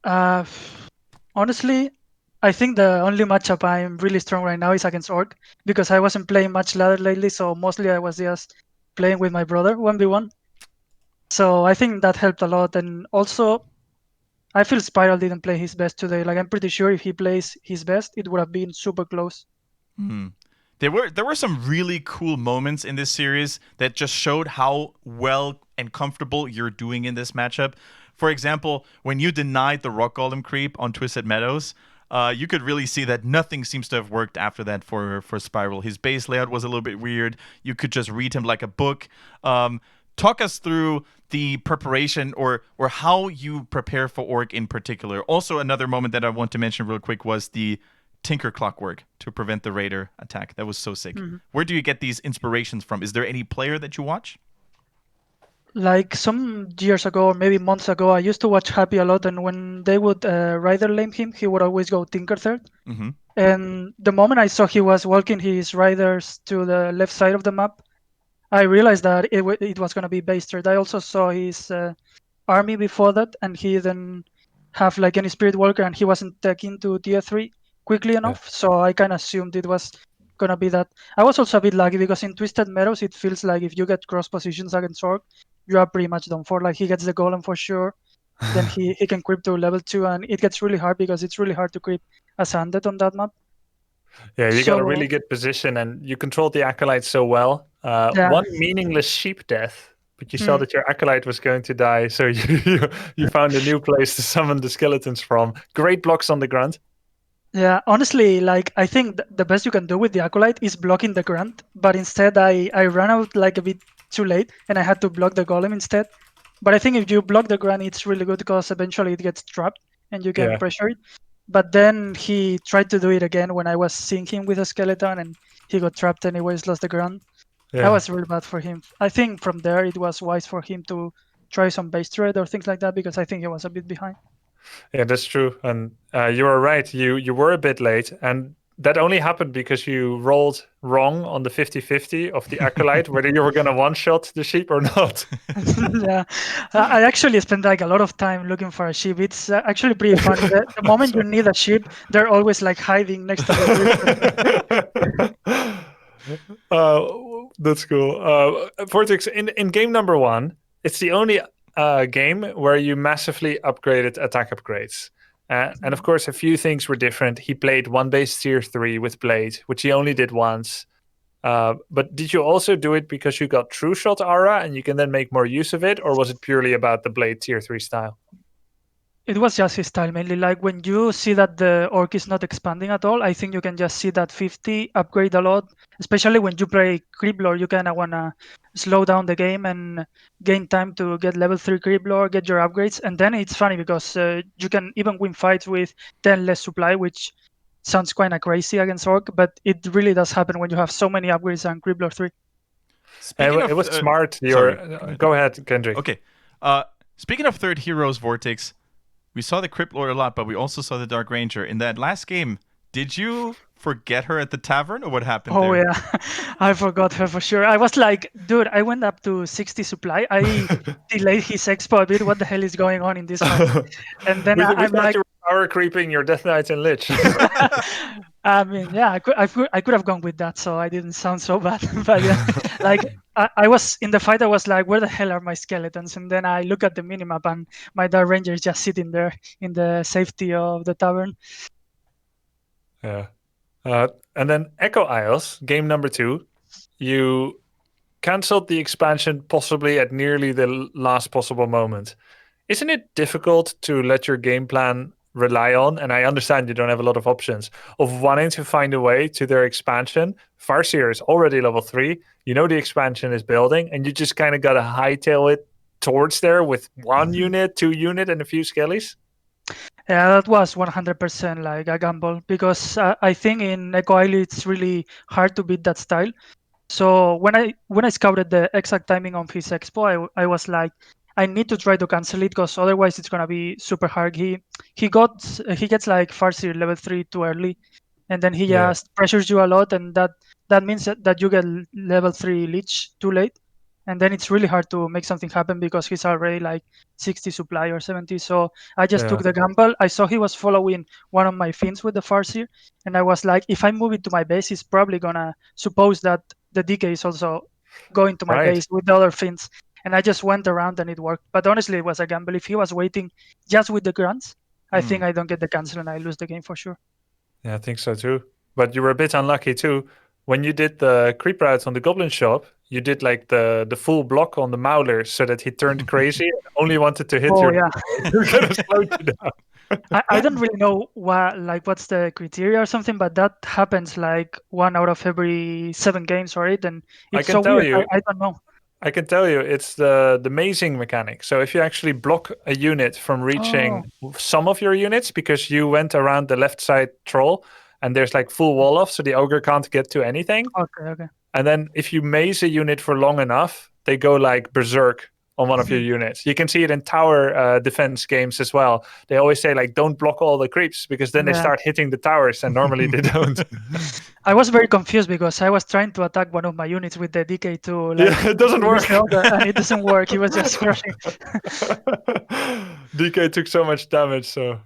Honestly, I think the only matchup I'm really strong right now is against Orc because I wasn't playing much ladder lately, so mostly I was just playing with my brother 1v1. So I think that helped a lot, and also I feel Spiral didn't play his best today. Like I'm pretty sure if he plays his best, it would have been super close. There were some really cool moments in this series that just showed how well and comfortable you're doing in this matchup. For example, when you denied the Rock Golem creep on Twisted Meadows, you could really see that nothing seems to have worked after that for Spiral. His base layout was a little bit weird. You could just read him like a book. Talk us through the preparation or how you prepare for Orc in particular. Also, another moment that I want to mention real quick was the Tinker Clockwork to prevent the Raider attack. That was so sick. Mm-hmm. Where do you get these inspirations from? Is there any player that you watch? Like some years ago or maybe months ago, I used to watch Happy a lot, and when they would Rider lame him, he would always go Tinker third. Mm-hmm. And the moment I saw he was walking his Riders to the left side of the map, I realized that it was going to be base third. I also saw his army before that, and he didn't have like any Spirit Walker, and he wasn't taken to tier 3. quickly enough. So I kind of assumed it was gonna be that. I was also a bit lucky because in Twisted Meadows, it feels like if you get cross positions against Orc, you are pretty much done for. Like he gets the golem for sure, then he can creep to level 2, and it gets really hard because it's really hard to creep as undead on that map. Yeah, you got a really So good position, and you controlled the acolyte so well. yeah, One meaningless sheep death, but you saw Hmm. that your acolyte was going to die, so you found a new place to summon the skeletons from. Great blocks on the ground. Yeah, honestly, like I think the best you can do with the acolyte is blocking the grunt, but instead I ran out like a bit too late and I had to block the golem instead. But I think if you block the grunt, it's really good because eventually it gets trapped and you can Yeah, pressure it. But then he tried to do it again when I was seeing him with a skeleton and he got trapped anyways, lost the grunt. That yeah. was really bad for him. I think from there it was wise for him to try some base trade or things like that because I think he was a bit behind. Yeah, that's true. And you were right. You were a bit late, and that only happened because you rolled wrong on the 50-50 of the acolyte, whether you were going to one-shot the sheep or not. Yeah, I actually spent like a lot of time looking for a sheep. It's actually pretty funny. The moment you need a sheep, they're always like hiding next to the creeper. That's cool. VortiX, in game number 1, it's the only game where you massively upgraded attack upgrades. And of course, a few things were different. He played one base tier 3 with Blade, which he only did once. But did you also do it because you got True Shot aura and you can then make more use of it? Or was it purely about the Blade tier 3 style? It was just his style mainly. Like when you see that the orc is not expanding at all, I think you can just see that 50 upgrade a lot. Especially when you play creep lore, you kind of wanna slow down the game and gain time to get level 3 creep lore, get your upgrades, and then it's funny because you can even win fights with 10 less supply, which sounds kind of crazy against orc, but it really does happen when you have so many upgrades on creep lore 3. Speaking It of, was smart. sorry, Go ahead, Kendrick. Okay. Speaking of third heroes, VortiX, we saw the Crypt Lord a lot, but we also saw the Dark Ranger. In that last game, did you forget her at the tavern, or what happened Oh there? yeah, I forgot her for sure. I was like, dude, I went up to 60 supply. I delayed his expo a bit. What the hell is going on in this fight? And then we I'm thought like, you were power creeping your Death Knight and Lich. I mean, yeah, I could have gone with that, so I didn't sound so bad. But yeah, like I was in the fight. I was like, where the hell are my skeletons? And then I look at the minimap, and my Dark Ranger is just sitting there in the safety of the tavern. Yeah. And then Echo Isles, game number 2, you cancelled the expansion possibly at nearly the last possible moment. Isn't it difficult to let your game plan rely on, and I understand you don't have a lot of options, of wanting to find a way to their expansion? Farseer is already level 3. You know the expansion is building, and you just kind of got to hightail it towards there with 1 unit, 2 unit, and a few skellies? Yeah, that was 100% like a gamble because I think in Echo Isle it's really hard to beat that style. So when I scouted the exact timing of his expo, I was like, I need to try to cancel it because otherwise it's gonna be super hard. He gets like Farseer level 3 too early, and then he Yeah. just pressures you a lot, and that means that you get level 3 Lich too late, and then it's really hard to make something happen because he's already like 60 supply or 70. So I just Yeah. took the gamble. I saw he was following one of my fins with the Farseer, and I was like, if I move it to my base, he's probably gonna suppose that the DK is also going to my Right. base with the other fins. And I just went around and it worked. But honestly, it was a gamble. If he was waiting just with the grunts, I think I don't get the cancel and I lose the game for sure. Yeah, I think so too. But you were a bit unlucky too. When you did the creep route on the goblin shop, you did like the full block on the Mauler so that he turned crazy and only wanted to hit Oh your yeah. You're gonna slow you down. I don't really know what's the criteria or something, but that happens like 1 out of every 7 games or 8, and I it's can so tell weird. you, I don't know. I can tell you, it's the mazing mechanic. So if you actually block a unit from reaching some of your units because you went around the left side troll and there's like full wall off, so the ogre can't get to anything. Okay. And then if you maze a unit for long enough, they go like berserk on one of your units. You can see it in tower defense games as well. They always say like, don't block all the creeps because then they Yeah. start hitting the towers and normally they don't. I was very confused because I was trying to attack one of my units with the DK to like Yeah, it doesn't use work. the other, and it doesn't work. He was just crushing. DK took so much damage. So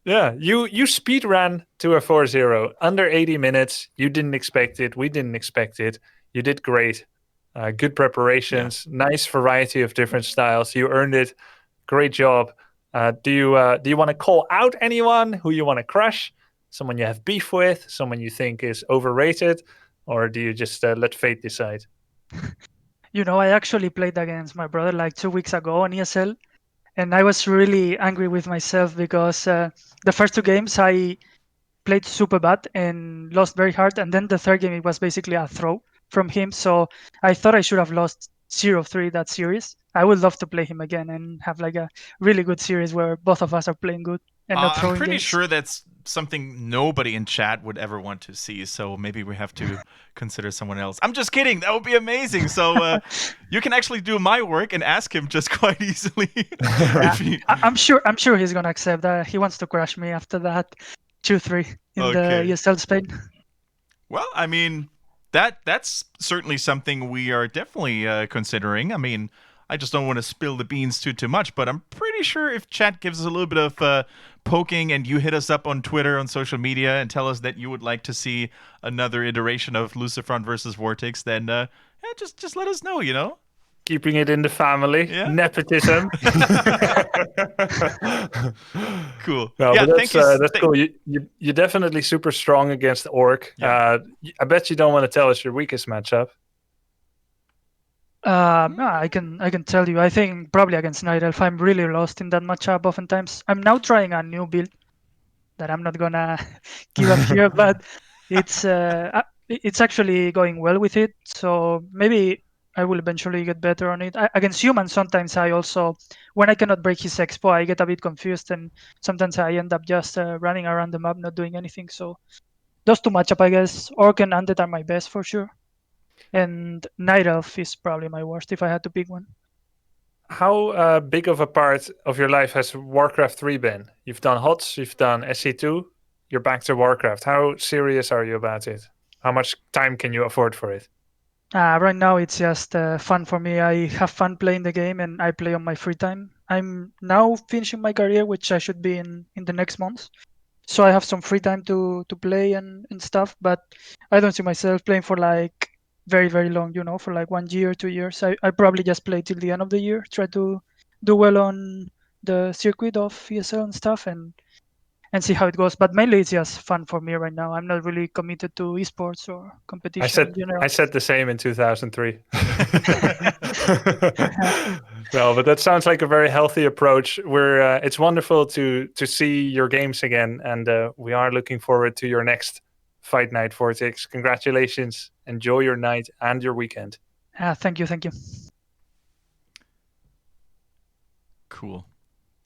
Yeah, you speed ran to a 4-0 under 80 minutes. You didn't expect it. We didn't expect it. You did great. Good preparations. Yeah. Nice variety of different styles. You earned it. Great job. Do you want to call out anyone who you want to crush? Someone you have beef with? Someone you think is overrated? Or do you just let fate decide? I actually played against my brother like 2 weeks ago on ESL. And I was really angry with myself because the first 2 games I played super bad and lost very hard. And then the third game, it was basically a throw from him. So I thought I should have lost 0-3 that series. I would love to play him again and have like a really good series where both of us are playing good and not throwing I'm pretty games. sure that's something nobody in chat would ever want to see. So maybe we have to consider someone else. I'm just kidding. That would be amazing. So you can actually do my work and ask him just quite easily. I'm sure he's gonna accept that. He wants to crush me after that 2-3 in the ESL Spain. Well, I mean, that's certainly something we are definitely considering. I mean, I just don't want to spill the beans too much, but I'm pretty sure if chat gives us a little bit of poking and you hit us up on Twitter, on social media, and tell us that you would like to see another iteration of Lucifront versus VortiX, then just let us know, Keeping it in the family. Yeah. Nepotism. Cool. No, yeah, that's cool. You're definitely super strong against Orc. Yeah. I bet you don't want to tell us your weakest matchup. No, I can tell you. I think probably against nightelf, I'm really lost in that matchup oftentimes. I'm now trying a new build that I'm not gonna give up here, but it's actually going well with it. So maybe I will eventually get better on it. Against humans, sometimes I also, when I cannot break his expo, I get a bit confused, and sometimes I end up just running around the map, not doing anything. So those 2 matchup, I guess, Orc and Undead are my best for sure. And nightelf is probably my worst if I had to pick one. How big of a part of your life has Warcraft 3 been? You've done HOTS, you've done SC2, you're back to Warcraft. How serious are you about it? How much time can you afford for it? Right now, it's just fun for me. I have fun playing the game, and I play on my free time. I'm now finishing my career, which I should be in the next month. So I have some free time to play and stuff, but I don't see myself playing for like very, very long, for like 1 year, 2 years. I probably just play till the end of the year, try to do well on the circuit of ESL and stuff, and see how it goes. But mainly it's just fun for me right now. I'm not really committed to esports or competition in general. I said the same in 2003. No, but that sounds like a very healthy approach. It's wonderful to see your games again, and we are looking forward to your next fight night, VortiX. Congratulations. Enjoy your night and your weekend. Thank you. Cool.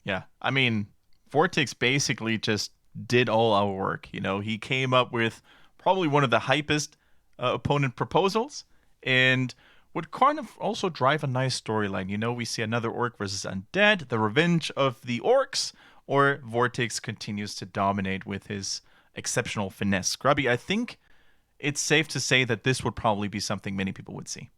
Yeah. I mean, VortiX basically just did all our work. He came up with probably one of the hypest opponent proposals and would kind of also drive a nice storyline. We see another Orc versus Undead, the revenge of the Orcs, or VortiX continues to dominate with his exceptional finesse. Grubby, I think it's safe to say that this would probably be something many people would see.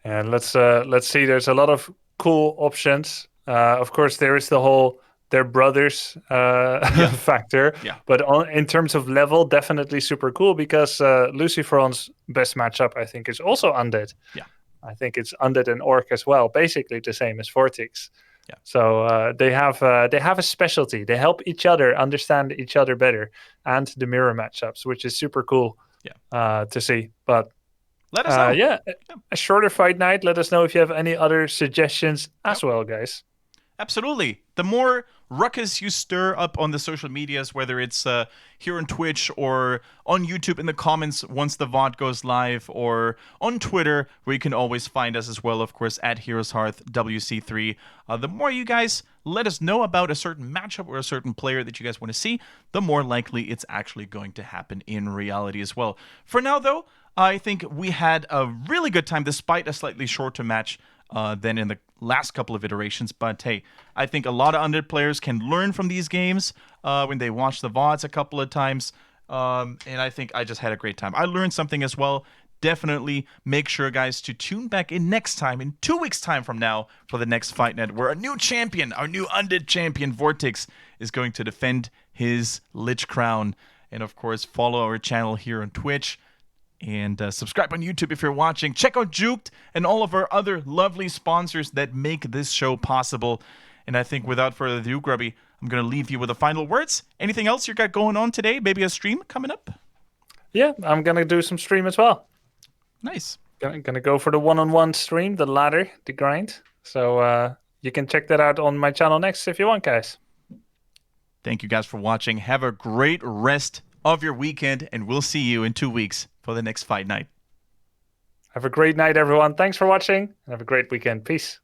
And let's see. There's a lot of cool options. Of course, there is the whole they're brothers factor. Yeah. But in terms of level, definitely super cool because Lucifron's best matchup, I think, is also Undead. Yeah. I think it's Undead and Orc as well, basically the same as VortiX. Yeah. So they have a specialty. They help each other understand each other better, and the mirror matchups, which is super cool. Yeah. To see. But let us know. A shorter fight night. Let us know if you have any other suggestions as well, guys. Absolutely. The more ruckus you stir up on the social medias, whether it's here on Twitch or on YouTube in the comments once the VOD goes live, or on Twitter, where you can always find us as well, of course, at Heroes Hearth WC3. The more you guys let us know about a certain matchup or a certain player that you guys want to see, the more likely it's actually going to happen in reality as well. For now, though, I think we had a really good time despite a slightly shorter match than in the last couple of iterations. But hey, I think a lot of Undead players can learn from these games when they watch the VODs a couple of times. And I think I just had a great time. I learned something as well. definitely make sure, guys, to tune back in next time, in 2 weeks' time from now, for the next Fight Night, where a new champion, our new undead champion, VortiX, is going to defend his Lich Crown. And, of course, follow our channel here on Twitch. And subscribe on YouTube if you're watching. Check out Juked and all of our other lovely sponsors that make this show possible. And I think without further ado, Grubby, I'm going to leave you with the final words. Anything else you got going on today? Maybe a stream coming up? Yeah, I'm going to do some stream as well. Nice. Gonna go for the one-on-one stream, the ladder, the grind. So you can check that out on my channel next if you want, guys. Thank you guys for watching. Have a great rest of your weekend, and we'll see you in 2 weeks for the next Fight Night. Have a great night, everyone. Thanks for watching, and have a great weekend. Peace.